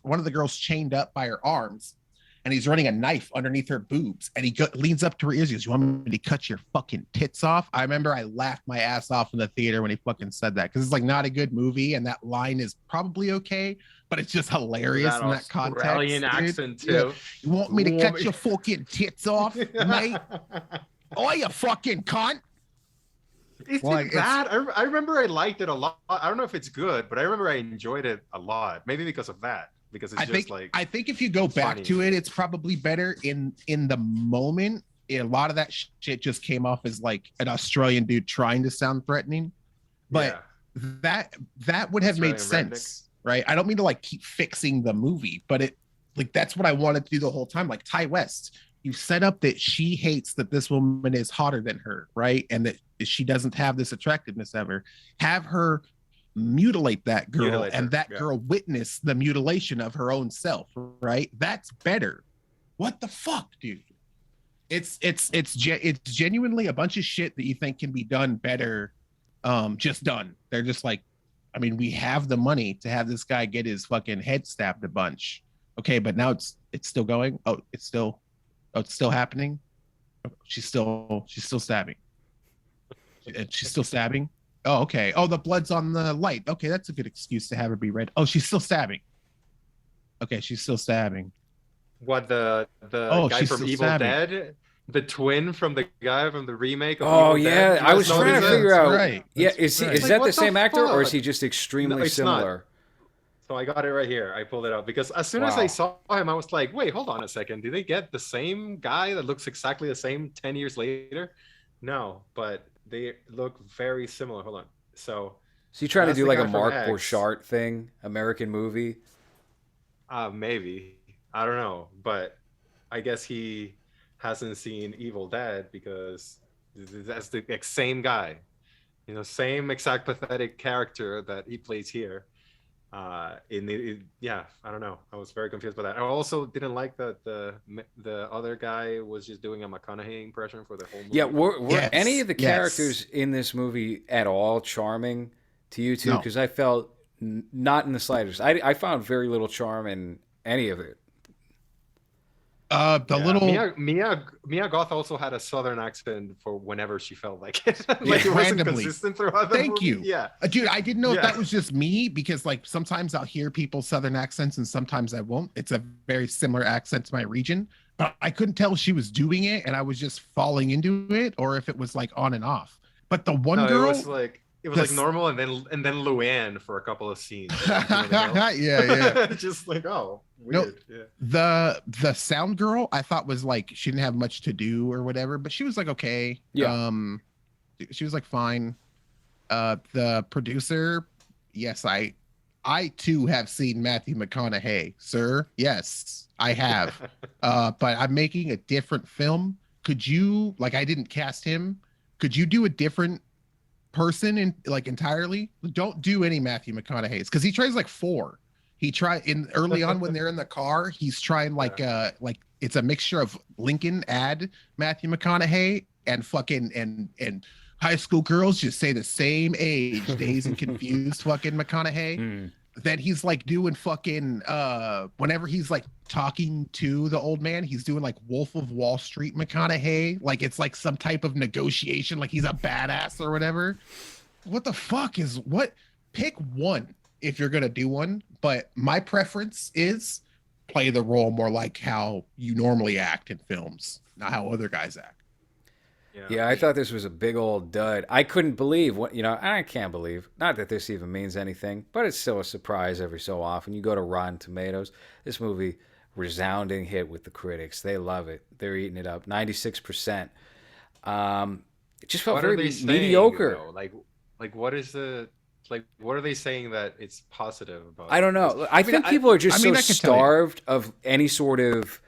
one of the girls chained up by her arms, and he's running a knife underneath her boobs, and he leans up to her ears. He goes, you want me to cut your fucking tits off? I remember I laughed my ass off in the theater when he fucking said that, because it's like not a good movie, and that line is probably okay, but it's just hilarious in that context. Australian accent too. Yeah. You want me to cut your fucking tits off, mate? Oh, you fucking cunt. Is it bad? I remember I liked it a lot. I don't know if it's good, but I remember I enjoyed it a lot. Maybe because of that. Because it's I think if you go back to it, it's probably better. In the moment, a lot of that shit just came off as like an Australian dude trying to sound threatening, but that would have made sense, right? I don't mean to like keep fixing the movie, but it like that's what I wanted to do the whole time. Like Ty West, you set up that she hates that this woman is hotter than her, right? And that she doesn't have this attractiveness ever. Have her mutilate that girl, and that girl witness the mutilation of her own self, right? That's better. What the fuck, dude? It's genuinely a bunch of shit that you think can be done better, just done. They're just like, I mean, we have the money to have this guy get his fucking head stabbed a bunch. Okay, but now it's still going. It's still happening. She's still stabbing. She's still stabbing. Oh, okay. Oh, the blood's on the light. Okay, that's a good excuse to have her be red. Oh, she's still stabbing. Okay, she's still stabbing. What, the guy from Evil Dead? The twin from the guy from the remake of Evil Dead? I was trying to figure out. Right. Yeah, is that the same actor, or is he just extremely similar? So I got it right here. I pulled it up because as soon as I saw him, I was like, wait, hold on a second. Did they get the same guy that looks exactly the same 10 years later? No, but they look very similar. Hold on. So he trying to do like a Mark Borchardt thing, American movie? Maybe. I don't know. But I guess he hasn't seen Evil Dead because that's the same guy. You know, same exact pathetic character that he plays here. I don't know. I was very confused by that. I also didn't like that the other guy was just doing a McConaughey impression for the whole movie. Yeah, were any of the characters in this movie at all charming to you two? Because I felt not in the slightest. I found very little charm in any of it. Mia Goth also had a southern accent for whenever she felt like it. Like it wasn't randomly consistent throughout the movie. You. Yeah. Dude, I didn't know if that was just me, because like sometimes I'll hear people's southern accents and sometimes I won't. It's a very similar accent to my region, but I couldn't tell if she was doing it and I was just falling into it, or if it was like on and off. But the one girl, it was like normal, and then Luann for a couple of scenes. yeah. Just like, oh, weird. No, yeah. The sound girl I thought was like, she didn't have much to do or whatever, but she was like okay. Yeah. She was like fine. The producer, yes, I too have seen Matthew McConaughey, sir. Yes, I have. But I'm making a different film. Could you, like, I didn't cast him. Could you do a different person in like entirely? Don't do any Matthew McConaughey's, because he tries like 4. He tried in early on when they're in the car, he's trying like it's a mixture of Lincoln ad Matthew McConaughey and fucking and high school girls just say the same age, dazed and confused fucking McConaughey. Hmm. Then he's like doing fucking whenever he's like talking to the old man, he's doing like Wolf of Wall Street McConaughey, like it's like some type of negotiation, like he's a badass or whatever. What the fuck is what? Pick one if you're gonna do one, but my preference is play the role more like how you normally act in films, not how other guys act. Yeah, I thought this was a big old dud. I couldn't believe what, and I can't believe, not that this even means anything, but it's still a surprise every so often. You go to Rotten Tomatoes, this movie, resounding hit with the critics. They love it. They're eating it up. 96%. It just felt What are very they saying, mediocre. though? Like what is the like? What are they saying that it's positive about? I don't know. I think people are just I mean, so I could tell you. starved of any sort of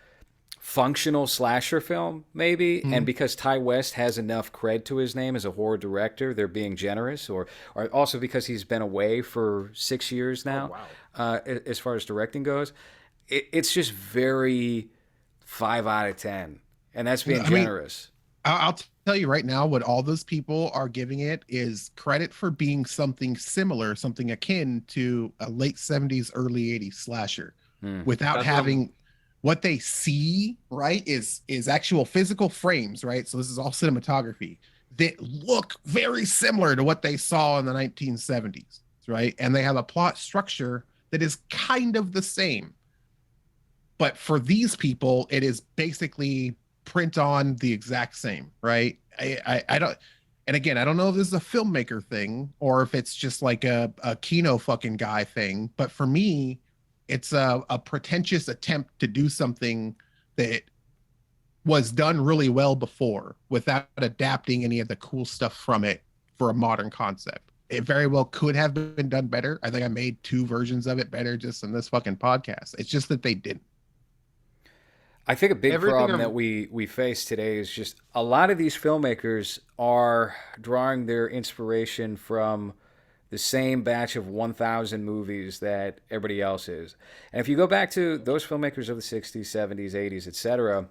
functional slasher film, maybe, Mhm. and because Ty West has enough cred to his name as a horror director, they're being generous, or also because he's been away for 6 years now, wow. as far as directing goes. It's just very 5 out of 10, and that's being I mean, generous. I'll tell you right now, what all those people are giving it is credit for being something similar, something akin to a late 70s, early 80s slasher, Hmm. without That's what I'm. having what they see, right, is actual physical frames, right? So this is all cinematography that look very similar to what they saw in the 1970s, right? And they have a plot structure that is kind of the same. But for these people, it is basically print on the exact same, right? I don't, and again, I don't know if this is a filmmaker thing or if it's just like a Kino fucking guy thing, but for me, it's a pretentious attempt to do something that was done really well before without adapting any of the cool stuff from it for a modern concept. It very well could have been done better. I think I made two versions of it better just in this fucking podcast. It's just that they didn't. I think a big Everything problem that I'm. we face today is just a lot of these filmmakers are drawing their inspiration from the same batch of 1,000 movies that everybody else is. And if you go back to those filmmakers of the 60s, 70s, 80s, etc.,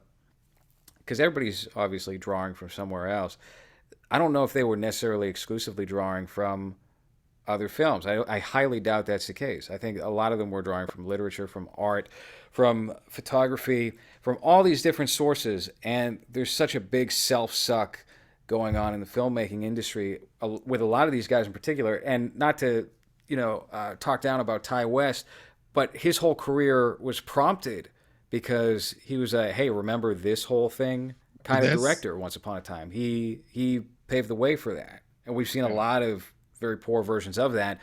because everybody's obviously drawing from somewhere else, I don't know if they were necessarily exclusively drawing from other films. I highly doubt that's the case. I think a lot of them were drawing from literature, from art, from photography, from all these different sources. And there's such a big self suck going on in the filmmaking industry with a lot of these guys in particular. And not to, talk down about Ty West, but his whole career was prompted because he was a, hey, remember this whole thing kind of This, director once upon a time. He paved the way for that. And we've seen a lot of very poor versions of that.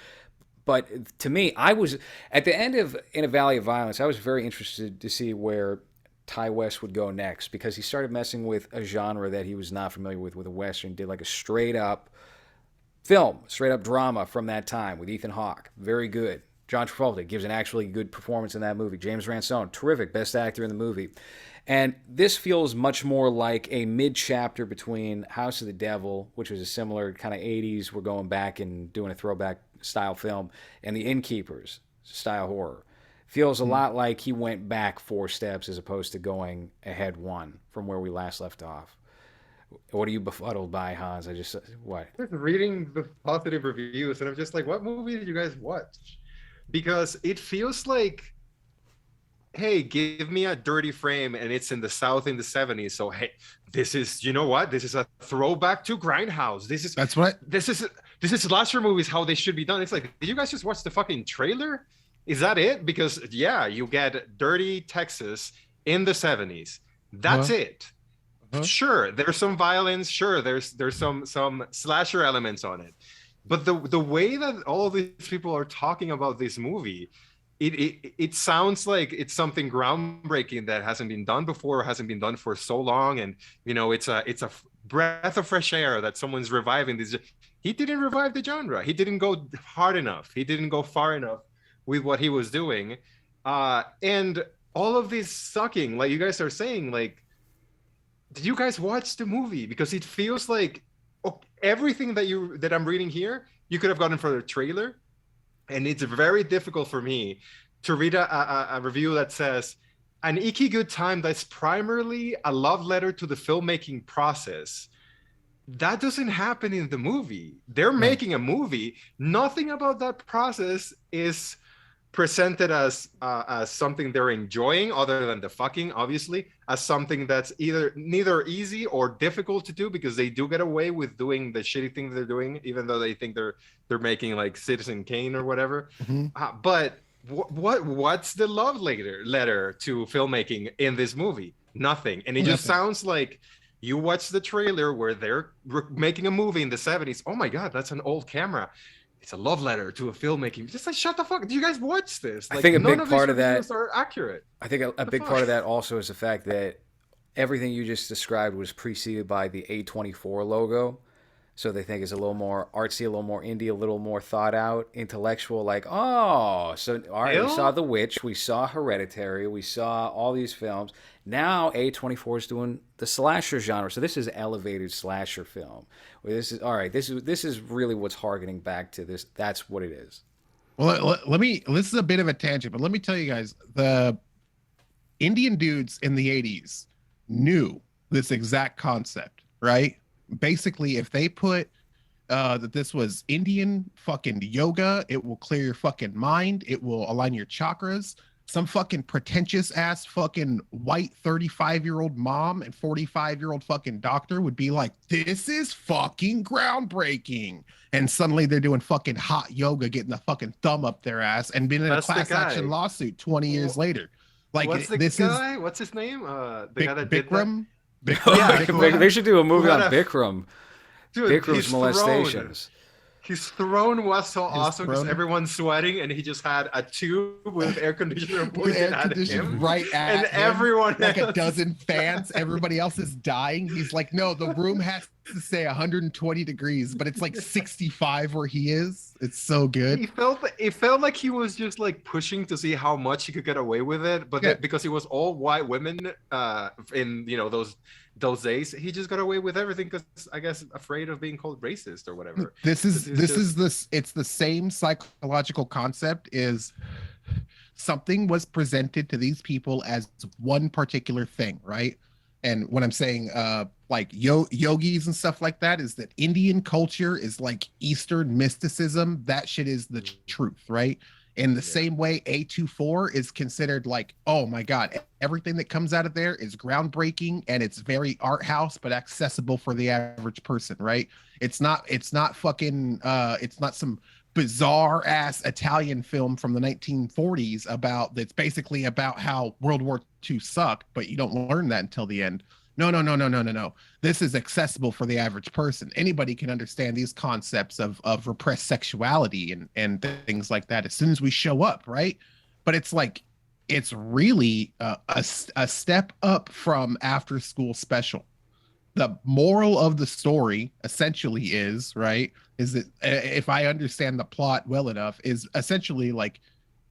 But to me, I was at the end of In a Valley of Violence. I was very interested to see where Ty West would go next because he started messing with a genre that he was not familiar with a western. Did like a straight up film, straight up drama from that time with Ethan Hawke. Very good. John Travolta gives an actually good performance in that movie. James Ransone, terrific, best actor in the movie. And this feels much more like a mid chapter between House of the Devil, which was a similar kind of 80s, we're going back and doing a throwback style film, and The Innkeepers style horror. Feels a lot like he went back 4 steps as opposed to going ahead one from where we last left off. What are you befuddled by, Hans? What? Just reading the positive reviews, and I'm just like, what movie did you guys watch? Because it feels like, hey, give me a dirty frame, and it's in the South in the 70s. So hey, this is, you know what? This is a throwback to Grindhouse. that's what This is slasher movies how they should be done. It's like, did you guys just watch the fucking trailer? Is that it? Because yeah, you get dirty Texas in the 70s. That's it. Uh-huh. Sure, there's some violence. Sure, there's some slasher elements on it, but the way that all of these people are talking about this movie, it sounds like it's something groundbreaking that hasn't been done before, hasn't been done for so long, and it's a breath of fresh air that someone's reviving this. He didn't revive the genre. He didn't go hard enough. He didn't go far enough with what he was doing, and all of this sucking, like you guys are saying, like, did you guys watch the movie? Because it feels like everything that I'm reading here, you could have gotten for the trailer, and it's very difficult for me to read a review that says an icky good time that's primarily a love letter to the filmmaking process. That doesn't happen in the movie. They're No. making a movie. Nothing about that process is presented as something they're enjoying, other than the fucking, obviously, as something that's either neither easy or difficult to do, because they do get away with doing the shitty thing they're doing, even though they think they're making like Citizen Kane or whatever. Mhm. But what's the love letter to filmmaking in this movie? Nothing. And it just Nothing. sounds like you watch the trailer where they're making a movie in the 70s. Oh my god, that's an old camera. It's a love letter to a filmmaking. Just like, shut the fuck. Do you guys watch this? I Like, think a none big of these part of reviews that. are accurate. I think a The big fuck? part of that also is the fact that everything you just described was preceded by the A24 logo. So they think it's a little more artsy, a little more indie, a little more thought out, intellectual. Like, oh, so all right, we saw Still? The Witch, we saw Hereditary, we saw all these films. Now A24 is doing the slasher genre. So this is elevated slasher film. Where this is all right. This is really what's harkening back to this. That's what it is. Well, let me. This is a bit of a tangent, but let me tell you guys, the Indian dudes in the 80s knew this exact concept, right? Basically, if they put that this was Indian fucking yoga, it will clear your fucking mind, it will align your chakras. Some fucking pretentious ass fucking white 35-year-old mom and 45-year-old fucking doctor would be like, this is fucking groundbreaking. And suddenly they're doing fucking hot yoga, getting the fucking thumb up their ass and being in a That's the class action guy. lawsuit 20 years later. What's Like the this is guy? What's his name? The guy that did that? Bikram, Yeah, They should do a who movie had on a Bikram. dude, Bikram's molestations. his throne was so his awesome because throne everyone's sweating, and he just had a tube with air conditioner with pointed air at conditioned him, right and at him, everyone like a else. dozen fans. Everybody else is dying. He's like, no, the room has to say 120 degrees, but it's like 65 where he is. It's so good. It felt like he was just like pushing to see how much he could get away with it, but Yeah. because it was all white women in those days, he just got away with everything because I guess afraid of being called racist or whatever. This is It's just this it's the same psychological concept is something was presented to these people as one particular thing, right? And when I'm saying like yogis and stuff like that, is that Indian culture is like Eastern mysticism. That shit is the truth, right? In the yeah. same way, A24 is considered like, oh my God, everything that comes out of there is groundbreaking and it's very art house, but accessible for the average person, right? It's not fucking it's not some bizarre ass Italian film from the 1940s about that's basically about how World War II sucked, but you don't learn that until the end. No, no, no, no, no, no, no. This is accessible for the average person. Anybody can understand these concepts of repressed sexuality and things like that as soon as we show up, right? But it's like it's really a step up from After School Special. The moral of the story essentially is, right, is that if I understand the plot well enough, is essentially like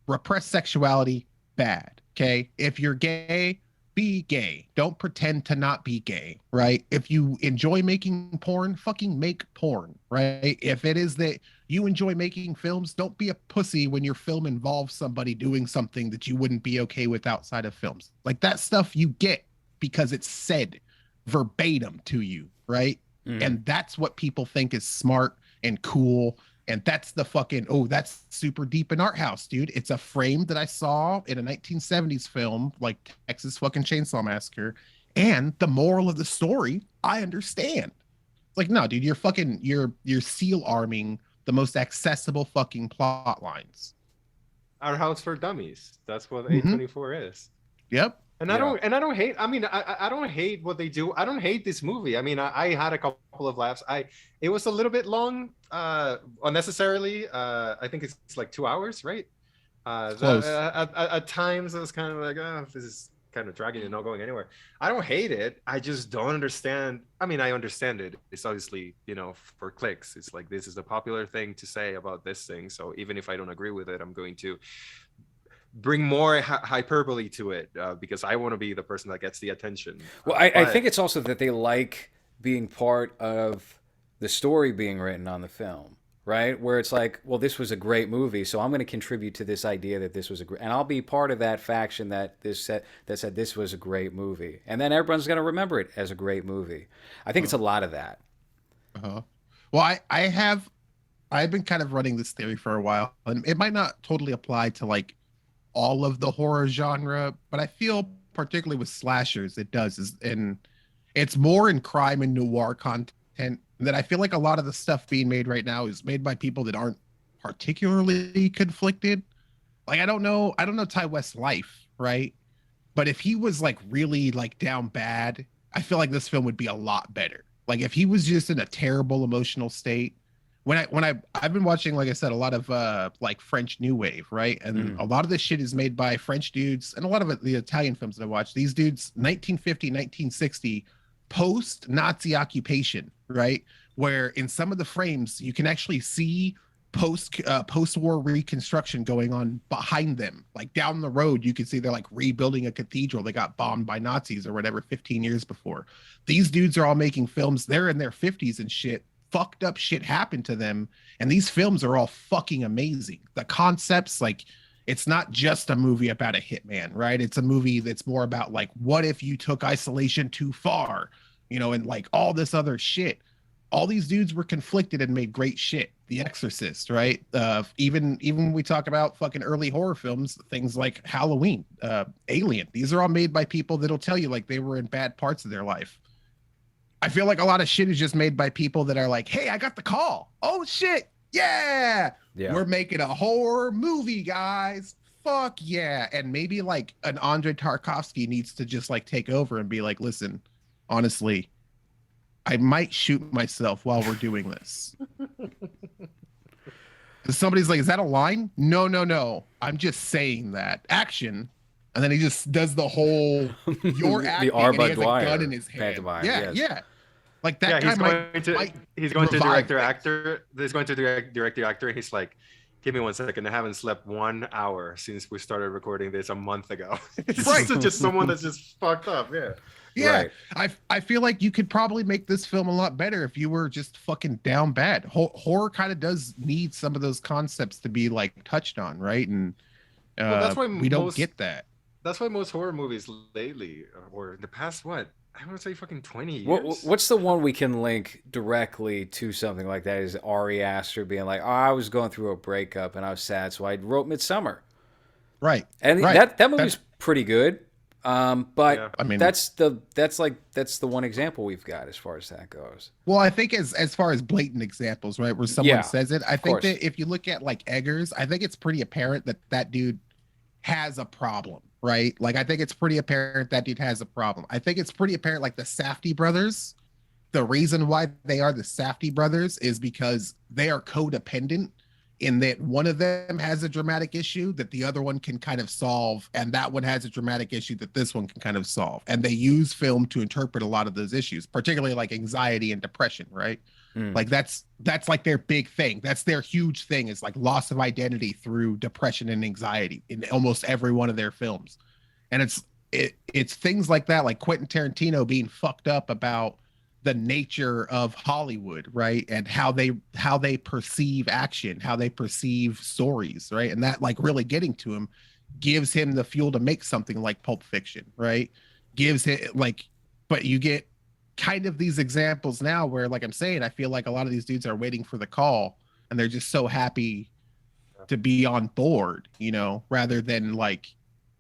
repressed sexuality bad. Okay, if you're gay, be gay. Don't pretend to not be gay, right? If you enjoy making porn, fucking make porn, right? If it is that you enjoy making films, don't be a pussy when your film involves somebody doing something that you wouldn't be okay with outside of films. Like that stuff you get because it's said verbatim to you, right? Mm. And that's what people think is smart and cool. And that's the fucking, oh, that's super deep in art house, dude. It's a frame that I saw in a 1970s film like Texas fucking Chainsaw Massacre. And the moral of the story, I understand. It's like, no, dude, you're seal arming the most accessible fucking plot lines. Our House for Dummies. That's what Mhm. A24 is. Yep. And I don't hate. I mean, I don't hate what they do. I don't hate this movie. I mean, I had a couple of laughs. It was a little bit long, unnecessarily. I think it's like 2 hours, right? Close. At times I was kind of like, oh, this is kind of dragging and not going anywhere. I don't hate it. I just don't understand. I mean, I understand it. It's obviously, for clicks. It's like, this is a popular thing to say about this thing. So even if I don't agree with it, I'm going to bring more hyperbole to it because I want to be the person that gets the attention. Well, I think it's also that they like being part of the story being written on the film, right? Where it's like, well, this was a great movie, so I'm going to contribute to this idea that this was a great, and I'll be part of that faction that said this was a great movie, and then everyone's going to remember it as a great movie. I think it's a lot of that. Uh-huh. Well, I've been kind of running this theory for a while, and it might not totally apply to like all of the horror genre, but I feel particularly with slashers, it does is and it's more in crime and noir content that I feel like a lot of the stuff being made right now is made by people that aren't particularly conflicted. Like I don't know Ty West's life, right? But if he was like really like down bad, I feel like this film would be a lot better. Like if he was just in a terrible emotional state. I've been watching, like I said, a lot of like French New Wave, right? And a lot of this shit is made by French dudes, and a lot of it, the Italian films that I watch, these dudes, 1950, 1960, post-Nazi occupation, right? Where in some of the frames you can actually see post-war reconstruction going on behind them. Like down the road, you can see they're like rebuilding a cathedral that got bombed by Nazis or whatever 15 years before. These dudes are all making films. They're in their 50s and shit. Fucked up shit happened to them, and these films are all fucking amazing. The concepts, like, it's not just a movie about a hitman, right? It's a movie that's more about like, what if you took isolation too far, you know, and like all this other shit. All these dudes were conflicted and made great shit. The Exorcist, right? Even when we talk about fucking early horror films, things like Halloween, Alien. These are all made by people that'll tell you like they were in bad parts of their life. I feel like a lot of shit is just made by people that are like, hey, I got the call. Oh shit. Yeah. Yeah. We're making a horror movie, guys. Fuck yeah. And maybe like an Andrei Tarkovsky needs to just like take over and be like, listen, honestly, I might shoot myself while we're doing this. Somebody's like, is that a line? No, no, no. I'm just saying that. Action. And then he just does the whole you're acting the Arba and he has Dwyer a gun in his hand. pantomime, Yeah, yes. yeah. Like that Yeah, guy he's going to revive director things. actor. He's going to director actor. He's like, give me 1 second. I haven't slept 1 hour since we started recording this a month ago. It's Right. just someone that's just fucked up. Yeah. Yeah, Right. I feel like you could probably make this film a lot better if you were just fucking down bad. Horror kind of does need some of those concepts to be like touched on, right? And Well, that's why we don't get that. That's why most horror movies lately, or in the past, what I want to say, fucking 20 years. What's the one we can link directly to something like that? Is Ari Aster being like, "Oh, I was going through a breakup and I was sad, so I wrote Midsummer," Right. and right. that movie's pretty good. But Yeah. I mean, that's the one example we've got as far as that goes. well, I think as far as blatant examples, right, where someone Yeah, says it, I think course. that if you look at like Eggers, I think it's pretty apparent that that dude has a problem, right? Like I think it's pretty apparent that dude has a problem. I think it's pretty apparent like the Safdie brothers, the reason why they are the Safdie brothers is because they are codependent in that one of them has a dramatic issue that the other one can kind of solve, and that one has a dramatic issue that this one can kind of solve. And they use film to interpret a lot of those issues, particularly like anxiety and depression, right? Like that's like their big thing. That's their huge thing is like loss of identity through depression and anxiety in almost every one of their films. And it's things like that, like Quentin Tarantino being fucked up about the nature of Hollywood, right? And how they perceive action, how they perceive stories, right? And that like really getting to him gives him the fuel to make something like Pulp Fiction, right? Gives it like, but you get kind of these examples now where, like I'm saying, I feel like a lot of these dudes are waiting for the call and they're just so happy to be on board, you know, rather than like,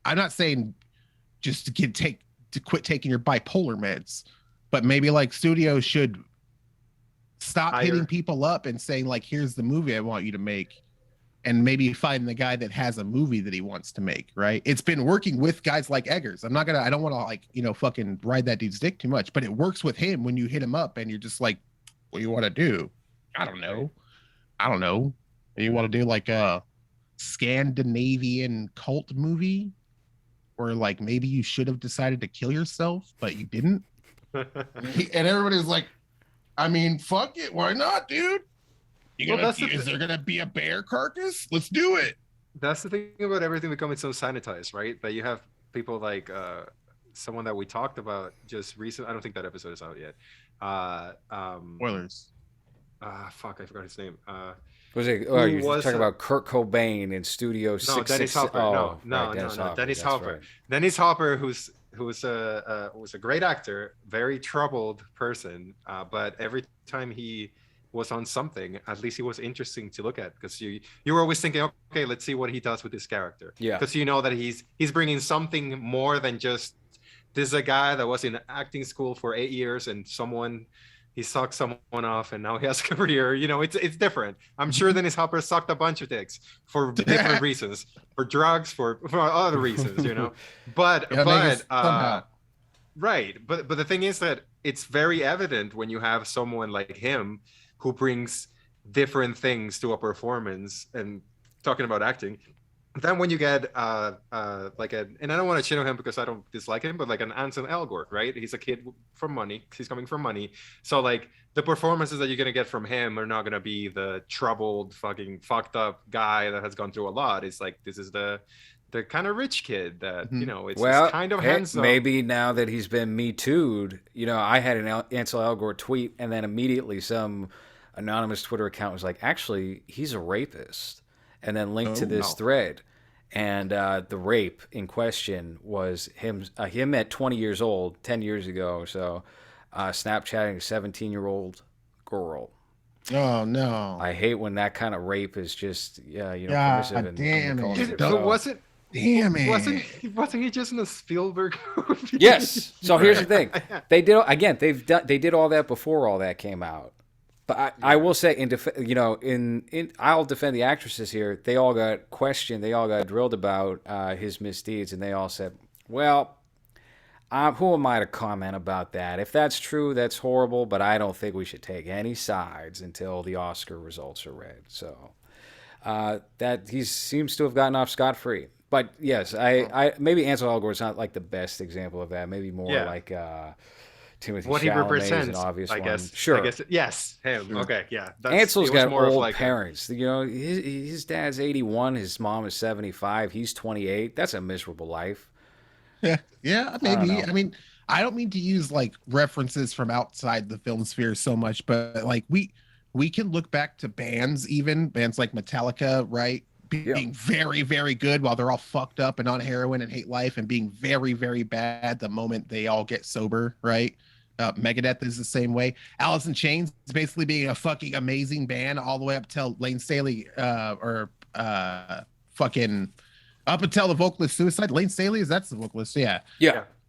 I'm not saying just to quit taking your bipolar meds, but maybe like studios should stop hitting people up and saying like, here's the movie I want you to make, and maybe find the guy that has a movie that he wants to make, right? It's been working with guys like Eggers. I don't want to like, you know, fucking ride that dude's dick too much, but it works with him when you hit him up and you're just like, what do you want to do? I don't know. You want to do like a Scandinavian cult movie where like maybe you should have decided to kill yourself, but you didn't? And everybody's like, I mean, fuck it, why not, dude? Is there gonna be a bear carcass? Let's do it. That's the thing about everything becoming so sanitized, right? That you have people like someone that we talked about just recently. I don't think that episode is out yet. Spoilers. fuck, I forgot his name. Was it? Oh, Who you're was talking about Kurt Cobain in Studio no, Dennis 666. Hopper. No, Oh, right, no, no, Dennis no. Hopper. Dennis That's Hopper. right. Dennis Hopper, who's a great actor, very troubled person. But every time he was on something, at least he was interesting to look at because you were always thinking, okay, let's see what he does with this character, Yeah. because you know that he's bringing something more than just this is a guy that was in acting school for 8 years and he sucked someone off and now he has a career. You know, it's different. I'm sure Dennis Hopper sucked a bunch of dicks for different reasons, for drugs, for other reasons, you know. But Somehow. right. But the thing is that it's very evident when you have someone like him who brings different things to a performance and talking about acting. Then when you get like and I don't want to shit on him because I don't dislike him, but like an Anson Elgort, right? He's a kid from money. He's coming from money. So like the performances that you're gonna get from him are not gonna be the troubled, fucking fucked up guy that has gone through a lot. It's like this is the kind of rich kid that you know it's Well, kind of hey, handsome. maybe now that he's been Me Too'd, I had an Ansel Elgort tweet, and then immediately some anonymous Twitter account was like, actually, he's a rapist, and then linked to this thread. And the rape in question was him at 20 years old, 10 years ago, so Snapchatting a 17-year-old girl. Oh no. I hate when that kind of rape is just, God permissive in damn the it. culture. But So- Damn it. Wasn't he just in a Spielberg movie? Yes. So here's the thing: they did again. They did all that before all that came out. But I will say, I'll defend the actresses here. They all got questioned. They all got drilled about his misdeeds, and they all said, "Well, who am I to comment about that? If that's true, that's horrible. But I don't think we should take any sides until the Oscar results are read." So that he seems to have gotten off scot-free. But yes, I maybe Ansel Elgort's not like the best example of that. Maybe more like Timothy what he Chalamet is an represents, obvious I guess. one. Sure. I guess yes, him. Okay, yeah. Ansel's it was got more of old like parents. His dad's 81, his mom is 75, he's 28. That's a miserable life. Yeah, maybe. I mean, I don't mean to use like references from outside the film sphere so much, but like we can look back to bands like Metallica, right? Being very, very good while they're all fucked up and on heroin and hate life, and being very, very bad the moment they all get sober, right? Megadeth is the same way. Alice in Chains is basically being a fucking amazing band all the way up till Lane Staley fucking up until the vocalist suicide. Lane Staley, that's the vocalist, yeah.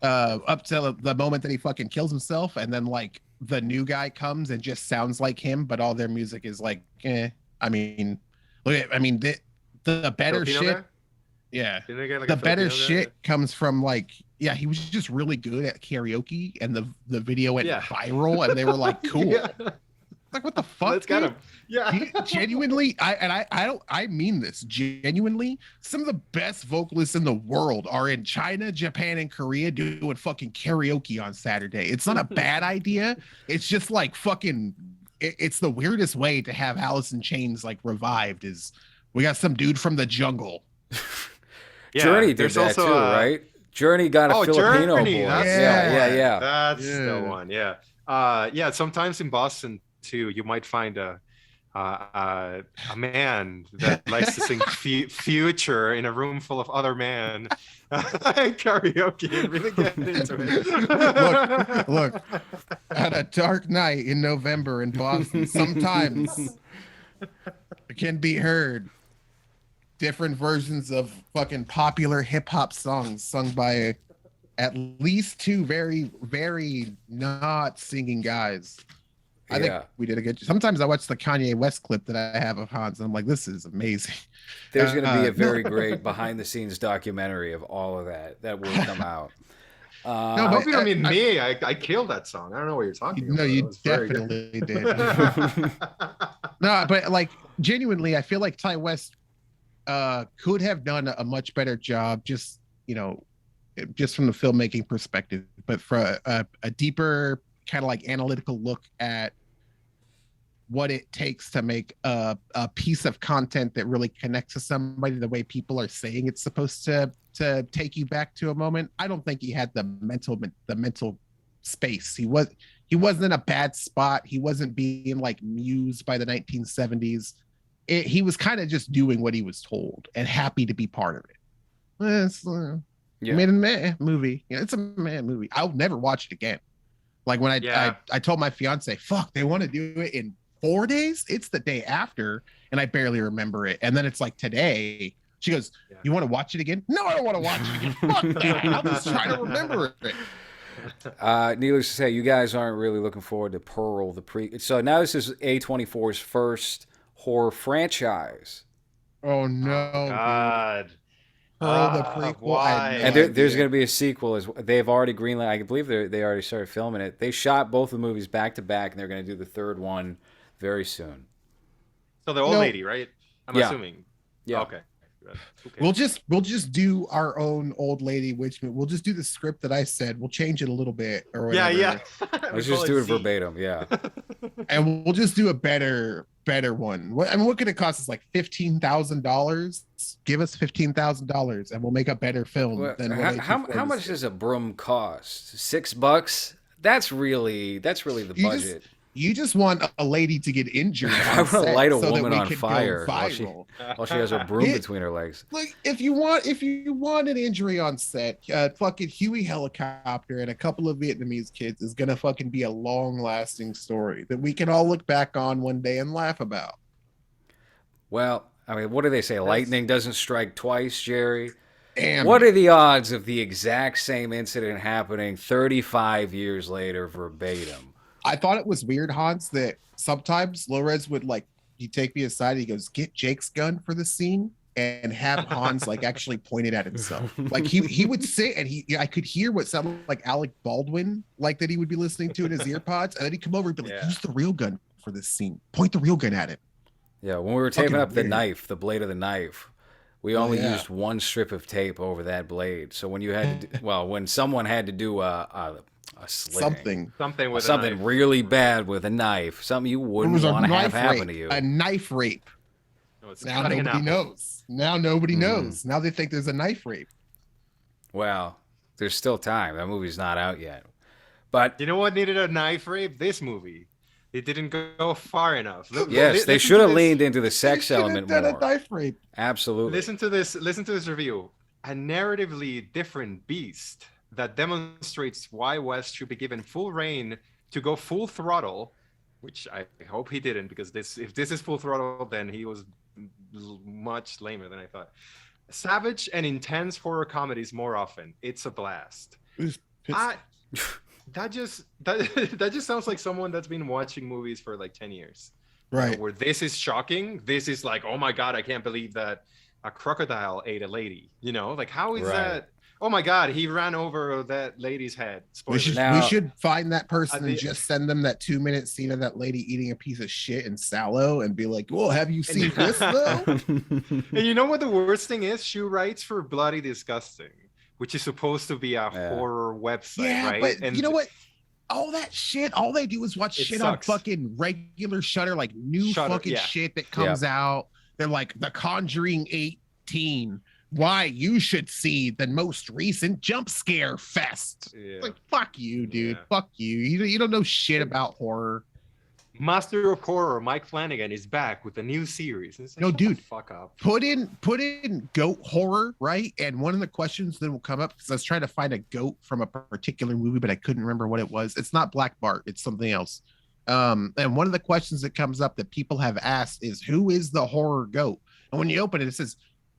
Up till the moment that he fucking kills himself, and then like the new guy comes and just sounds like him, but all their music is like, I mean, the better Filipino shit. guy? Yeah. Didn't they get, like, The a better Filipino guy? shit comes from like, yeah, he was just really good at karaoke, and the video went viral, and they were like, cool. Yeah. Like, what the fuck? Let's get dude? him. Yeah. Genuinely, I mean this genuinely. Some of the best vocalists in the world are in China, Japan, and Korea doing fucking karaoke on Saturday. It's not a bad idea. It's just like fucking. It's the weirdest way to have Alice in Chains like revived. Is we got some dude from the jungle. Journey did that too, right? Journey got a Filipino Journey, boy. that's Yeah. That's the one. Yeah. Yeah. Sometimes in Boston too, you might find a man that likes to sing Future in a room full of other men karaoke and really get into it. Look, at a dark night in November in Boston, sometimes it can be heard different versions of fucking popular hip hop songs sung by at least two very, very not singing guys. I think we did a good. Sometimes I watch the Kanye West clip that I have of Hans, and I'm like, this is amazing. There's going to be a very great behind-the-scenes documentary of all of that will come out. No, I hope you don't mean me. I killed that song. I don't know what you're talking about. No, you definitely did. No, but like genuinely, I feel like Ty West could have done a much better job, just from the filmmaking perspective, but for a deeper kind of like analytical look at what it takes to make a piece of content that really connects to somebody the way people are saying it's supposed to take you back to a moment. I don't think he had the mental space. He wasn't in a bad spot. He wasn't being like mused by the 1970s. He was kind of just doing what he was told and happy to be part of it. It's, Yeah. made a meh movie. It's a meh movie. I'll never watch it again. Like when I told my fiance, fuck, they want to do it in 4 days. It's the day after, and I barely remember it. And then it's like today. She goes, "You want to watch it again?" No, I don't want to watch it again. Fuck that. I'm just trying to remember it. Needless to say, you guys aren't really looking forward to Pearl, So now this is A24's first horror franchise. Oh no, God. dude. Pearl the prequel. Why? And there's going to be a sequel. They've already greenlit. I believe they already started filming it. They shot both the movies back to back, and they're going to do the third one very soon. So the old lady, right? I'm assuming. Yeah. Okay. We'll just do our own old lady witch. We'll just do the script that I said. We'll change it a little bit or whatever. Yeah. Let's just do it verbatim. Yeah. And we'll just do a better one. What could it cost us? Like $15,000? Give us $15,000 and we'll make a better film than what how much does a broom cost? $6? That's really the budget. You just want a lady to get injured. I want to light a so woman on fire while she has her broom between her legs. Like if you want an injury on set, fucking Huey helicopter and a couple of Vietnamese kids is gonna fucking be a long-lasting story that we can all look back on one day and laugh about. Well, I mean, what do they say? Lightning doesn't strike twice, Jerry. Damn. What are the odds of the exact same incident happening 35 years later verbatim? I thought it was weird, Hans, that sometimes LowRes would he take me aside. He goes, "Get Jake's gun for the scene," and have Hans actually point it at himself. Like he would sit and I could hear what sounded like Alec Baldwin, that he would be listening to in his ear pods, and then he'd come over and be like, "Use the real gun for this scene. Point the real gun at it." Yeah, when we were taping up the blade of the knife, we only used one strip of tape over that blade. So when you had when someone had to do a slitting. Something really bad with a knife. Something you wouldn't want to have happen to you. A knife rape. No, it's now nobody knows. Now nobody knows. Now they think there's a knife rape. Well, there's still time. That movie's not out yet. But you know what needed a knife rape? This movie. It didn't go far enough. Yes, they should have leaned into the sex element more. A knife rape. Absolutely. Listen to this review. A narratively different beast that demonstrates why West should be given full reign to go full throttle, which I hope he didn't, because if this is full throttle, then he was much lamer than I thought. Savage and intense horror comedies more often. It's a blast. That just sounds like someone that's been watching movies for 10 years. Right. Where this is shocking. This is like, oh my God, I can't believe that a crocodile ate a lady. How is that? Oh my God, he ran over that lady's head. We should find that person and just send them that 2-minute scene of that lady eating a piece of shit in Sallow and be like, well, have you seen this though? And you know what the worst thing is? She writes for Bloody Disgusting, which is supposed to be a horror website, right? But and you know what? All that shit, all they do is watch shit sucks. On fucking regular Shudder, shit that comes out. They're like The Conjuring 18. Why you should see the most recent jump scare fest. Fuck you, dude. Fuck you. You don't know shit about horror. Master of Horror Mike Flanagan is back with a new series. No, dude. Fuck up. Put in goat horror, right? And one of the questions that will come up, because I was trying to find a goat from a particular movie, but I couldn't remember what it was. It's not Black Bart. It's something else. And one of the questions that comes up that people have asked is, who is the horror goat? And when you open it, it says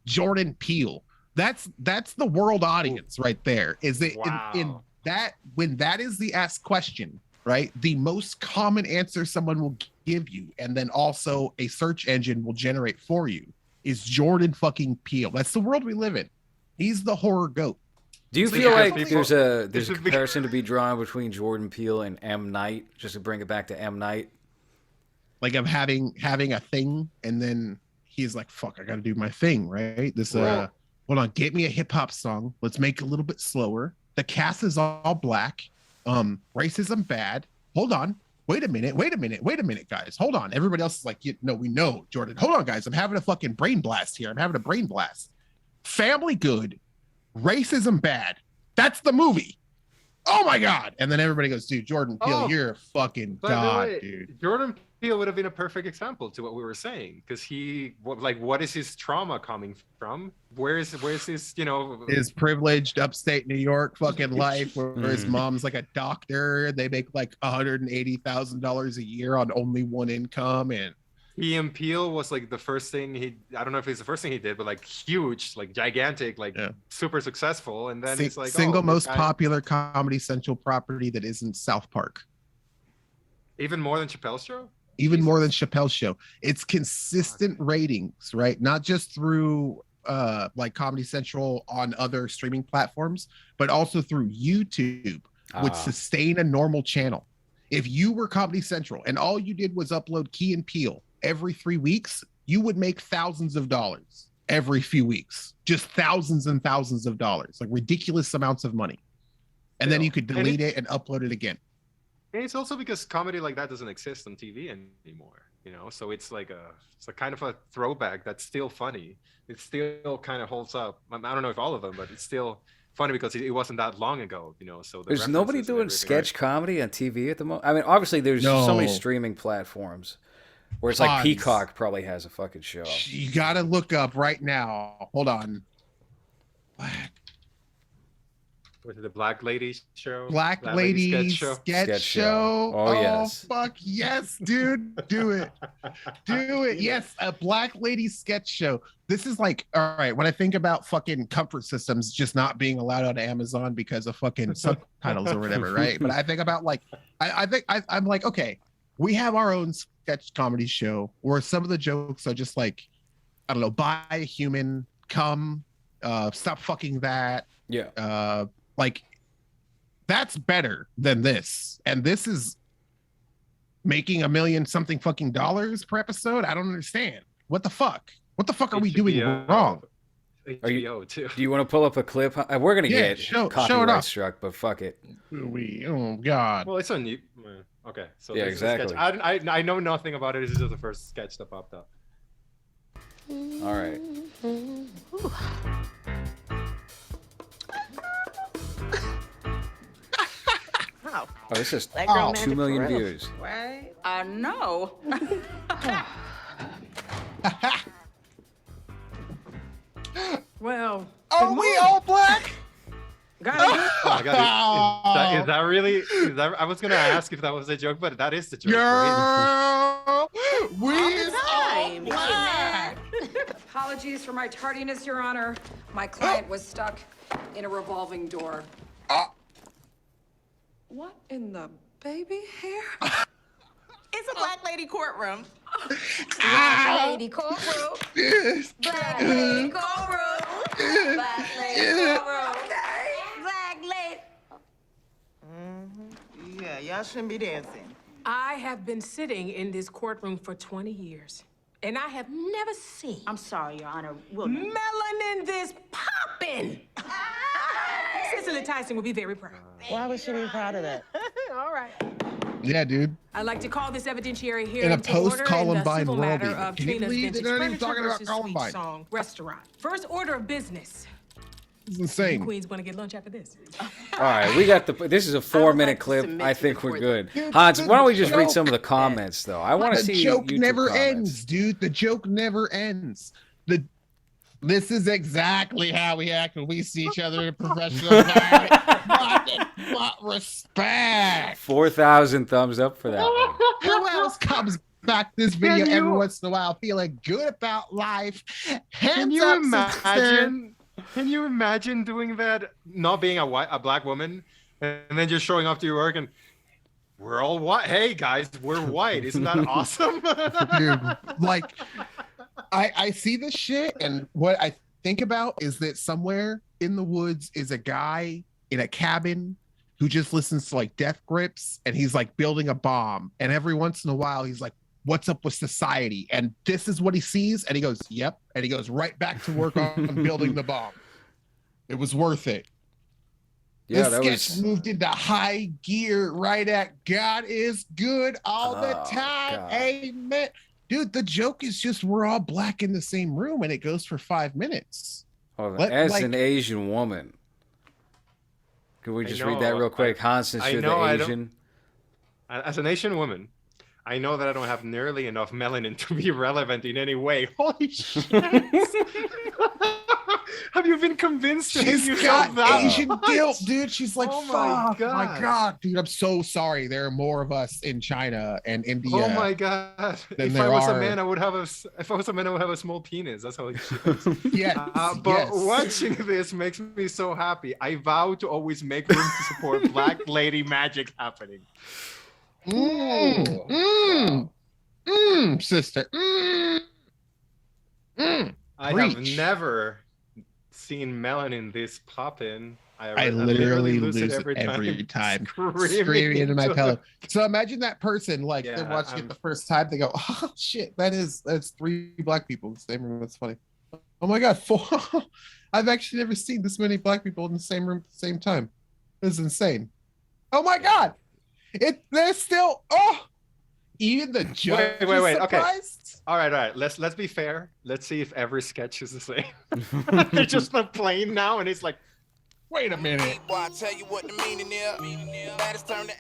Jordan Peele. That's the world audience right there. Is it in that when that is the asked question, right? The most common answer someone will give you, and then also a search engine will generate for you, is Jordan fucking Peele. That's the world we live in. He's the horror goat. Do you feel like there's a comparison to be drawn between Jordan Peele and M. Night, just to bring it back to M. Night? Like I'm having a thing, and then he's like, fuck, I gotta do my thing, right? Hold on, get me a hip-hop song. Let's make it a little bit slower. The cast is all black. Racism bad. Hold on. Wait a minute, guys. Hold on. Everybody else is like, we know, Jordan. Hold on, guys. I'm having a fucking brain blast here. I'm having a brain blast. Family good. Racism bad. That's the movie. oh my god, and then everybody goes, dude, Jordan Peele, Oh, you're a fucking by the god, way, dude. Jordan Peele would have been a perfect example to what we were saying, because what is his trauma coming from? Where's his, His privileged upstate New York fucking life, where his Mhm. mom's like a doctor, they make like $180,000 a year on only one income, and Key and Peele was like the first thing I don't know if it's the first thing he did, but like huge, like gigantic, like yeah. super successful. And then he's like, Single oh, this most guy, popular Comedy Central property that isn't South Park. even more than Chappelle's Show. Even more than Jesus. Chappelle's Show. It's consistent ratings, right? Not just through like Comedy Central on other streaming platforms, but also through YouTube would sustain a normal channel. If you were Comedy Central and all you did was upload Key and Peele every 3 weeks, you would make thousands of dollars every few weeks. Just thousands and thousands of dollars, like ridiculous amounts of money. And then you could delete it and upload it again. And it's also because comedy like that doesn't exist on TV anymore, so it's like a kind of a throwback that's still funny. It still kind of holds up. I don't know if all of them, but it's still funny because it wasn't that long ago, so There's nobody doing sketch comedy on TV at the moment. I mean, obviously there's so many streaming platforms where it's like Peacock probably has a fucking show. You gotta look up right now. Hold on. Was it the Black Lady Show? Black Lady sketch show. Oh yes. Fuck yes, dude. Do it. Do it. Yes, a Black Lady sketch show. This is like, all right, when I think about fucking comfort systems just not being allowed on Amazon because of fucking subtitles or whatever, right? But I think about like, I'm like, okay, we have our own sketch comedy show where some of the jokes are just like, I don't know, buy a human, come, stop fucking that. Yeah. Like that's better than this. And this is making $1 million something fucking dollars per episode. I don't understand. What the fuck? What the fuck are we doing wrong? HBO too. Do you want to pull up a clip? We're gonna get copyright struck, but fuck it. Oh god. Well, it's on you. Okay, so yeah, exactly. I know nothing about it. This is just the first sketch that popped up. All right. Oh, this is 2 million views. Right? No. Well, are we all black? Is that really? I was gonna ask if that was a joke, but that is the joke. Girl, we all black. Apologies for my tardiness, Your Honor. My client was stuck in a revolving door. What in the baby hair? It's a Black Lady courtroom. Black Lady courtroom. Black Lady courtroom. Black Lady courtroom. Okay. Black Lady. Mm-hmm. Yeah, y'all shouldn't be dancing. I have been sitting in this courtroom for 20 years, and I have never seen. I'm sorry, Your Honor. Melanin this popping. Cicely Tyson would be very proud. Why would she be proud of that? All right. Yeah, dude. I'd like to call this evidentiary hearing In a to order post-Columbine in the civil world, matter of can you Trina's believe Vintage they're not even Furniture talking about versus Columbine? Sweet Song Restaurant. First order of business. It's insane. Queen's gonna get lunch after this. All right, we got this is a 4-minute clip. I think we're good. Hans, why don't we just read some of the comments though? I want to see the joke YouTube never comments. ends, dude. The joke never ends. This is exactly how we act when we see each other in professional environment. What respect. 4,000 thumbs up for that one. Who else comes back this video every once in a while feeling good about life? Can you imagine? Can you imagine doing that? Not being a black woman, and then just showing up to your work and we're all white. Hey guys, we're white. Isn't that awesome? Dude, like I see this shit, and what I think about is that somewhere in the woods is a guy in a cabin who just listens to like Death Grips, and he's like building a bomb, and every once in a while he's like, what's up with society? And this is what he sees, and he goes, yep, and he goes right back to work on building the bomb. It was worth it. Yeah, this sketch moved into high gear right at God is good all the time. God. Amen. Dude, the joke is just we're all black in the same room, and it goes for 5 minutes. As an Asian woman, Can we I just read that know, real quick? Hans, since I you're know, the I don't- Asian. As an Asian woman, I know that I don't have nearly enough melanin to be relevant in any way. Holy shit! Have you been convinced to hate She's yourself got that Asian much? guilt, dude. She's like, Oh my fuck, my God. God, dude. I'm so sorry. There are more of us in China and India. Oh my God! Then If there I was a are- man, I would have if I was a man, I would have a small penis. That's how it is. Yes, But yes. watching this makes me so happy. I vow to always make room to support Black Lady magic happening. Sister. I have Preach. never seen melanin this poppin'. I literally lose it every time. Screaming into my pillow. So imagine that person, like they're Yeah, watching it the first time. They go, "Oh shit, that's 3 black people in the same room. That's funny." Oh my God, 4. I've actually never seen this many black people in the same room at the same time. This is insane. Oh my God, they're still. Oh, even the judge wait, is okay. surprised. All right. Let's be fair. Let's see if every sketch is the same. They're just not playing now, and it's like, Wait a minute. Boy, I tell you what the meaning is. Baddest turn to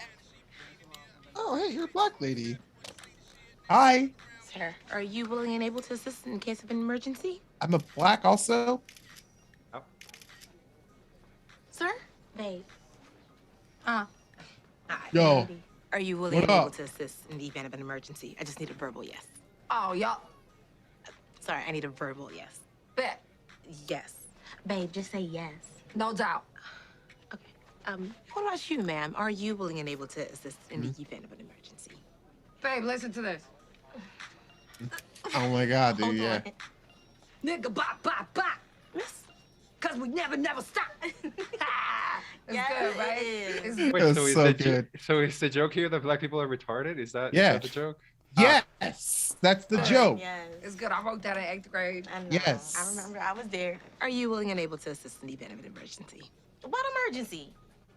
Oh, hey, you're a black lady. Hi, Sir, are you willing and able to assist in case of an emergency? I'm a black also. Sir? Babe. Hi, Yo, lady. Are you willing what and able up? to assist in the event of an emergency? I just need a verbal yes. Oh, y'all. Sorry, I need a verbal yes. Bet. Yes. Babe, just say yes. No doubt. Okay. What about you, ma'am? Are you willing and able to assist in the event of an emergency? Babe, listen to this. Oh my God, dude. Hold Yeah. on. Nigga, bop, bop, bop. Miss? Cause we never stop. It's Yes, good, right? it is. It's wait. That's So is so the good. so is the joke here that black people are retarded? Is that Yeah. the joke? Yes, that's the joke. Yes. It's good. I wrote that in 8th grade. I know. Yes. I remember. I was there. Are you willing and able to assist in the event of an emergency? What emergency?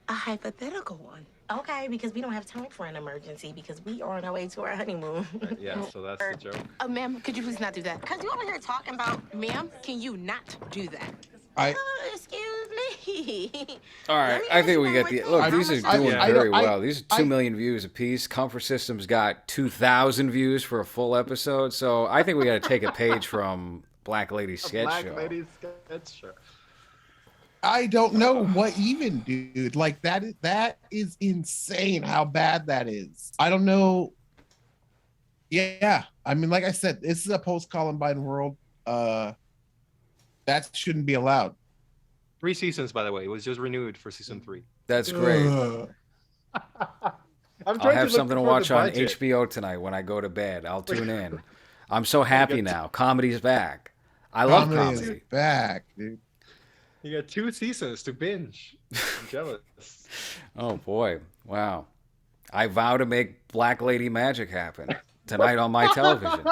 A hypothetical one. Okay, because we don't have time for an emergency because we are on our way to our honeymoon. Yeah. So that's the joke. Ma'am, could you please not do that? Because you over here talking about, ma'am, can you not do that? I Excuse me. All right, Let me I ask think you we one get more the thing. look. How These are much doing I- very I- well. These are 2 million views apiece. Comfort Systems got 2,000 views for a full episode. So I think we got to take a page from Black Lady Sketch Black Show. Lady sketch show. I don't know what even, dude. Like that is insane how bad that is. I don't know. Yeah, I mean, like I said, this is a post-Columbine world. That shouldn't be allowed. 3 seasons, by the way. It was just renewed for season 3. That's great. Ugh. I'm I'll have something to watch on HBO tonight when I go to bed. I'll tune in. I'm so happy now. Comedy's back. I love Comedy is comedy. back, dude. You got 2 seasons to binge. I'm jealous. Oh boy. Wow. I vow to make Black Lady magic happen tonight on my television.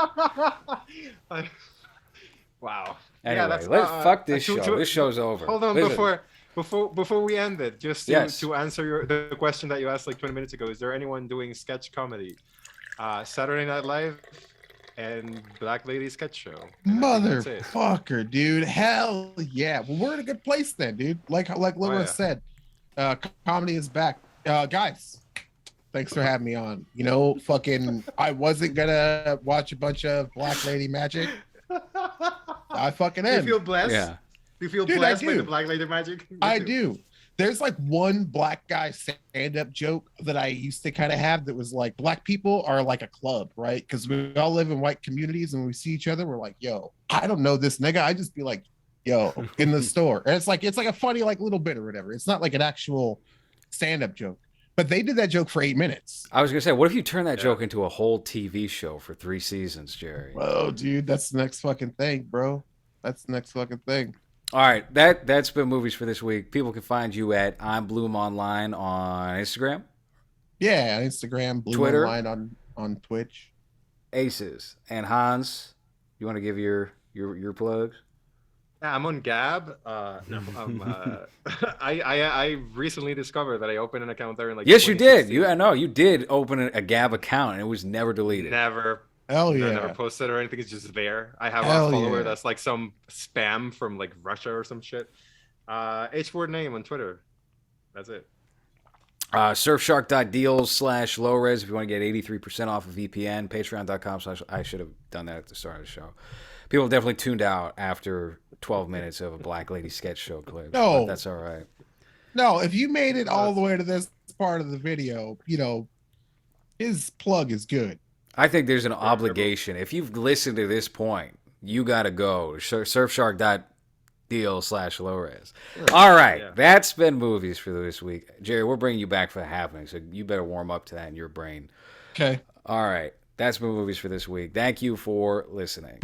Wow. Anyway, that's, fuck this to- show. to- This show's over. Hold on, Listen, before we end it, just to, Yes. to answer the question that you asked like 20 minutes ago, is there anyone doing sketch comedy? Saturday Night Live and Black Lady Sketch Show. And I think that's it. Motherfucker, dude. Hell yeah. Well, we're in a good place then, dude. Like Laura yeah. said, comedy is back. Guys, thanks for having me on. You know, fucking, I wasn't gonna watch a bunch of Black Lady magic. I fucking Do you am. feel blessed? Yeah. Do you feel Dude, I blessed by do. the Black Lady magic? Me I too. do. There's like one black guy stand-up joke that I used to kind of have that was like, black people are like a club, right? Because we all live in white communities, and when we see each other, we're like, yo, I don't know this nigga. I just be like, yo, in the store. And it's like a funny like little bit or whatever. It's not like an actual stand-up joke. But they did that joke for 8 minutes. I was gonna say, what if you turn that Yeah. joke into a whole TV show for 3 seasons, Jerry? Whoa, dude, that's the next fucking thing, bro. That's the next fucking thing. All right, that's been movies for this week. People can find you at I'm Bloom Online on Instagram, Yeah, Instagram, Blue Twitter. Online on Twitch. Aces, and Hans. You want to give your plugs? Yeah, I'm on Gab. No, I recently discovered that I opened an account there in like. Yes, you did. 2016. I know you did open a Gab account, and it was never deleted. Never. Hell I yeah. never posted or anything. It's just there. I have Hell a follower yeah. that's like some spam from like Russia or some shit. H word name on Twitter. That's it. Surfshark.deals/LowRes if you want to get 83% off of VPN. Patreon.com/ I should have done that at the start of the show. People definitely tuned out after 12 minutes of a Black Lady sketch show clip. No. But that's all right. No, if you made it all the way to this part of the video, his plug is good. I think there's an obligation. If you've listened to this point, you got to go. Surfshark.deal/LowRes. All right. That's been movies for this week. Jerry, we're bringing you back for the happening, so you better warm up to that in your brain. Okay. All right. That's been movies for this week. Thank you for listening.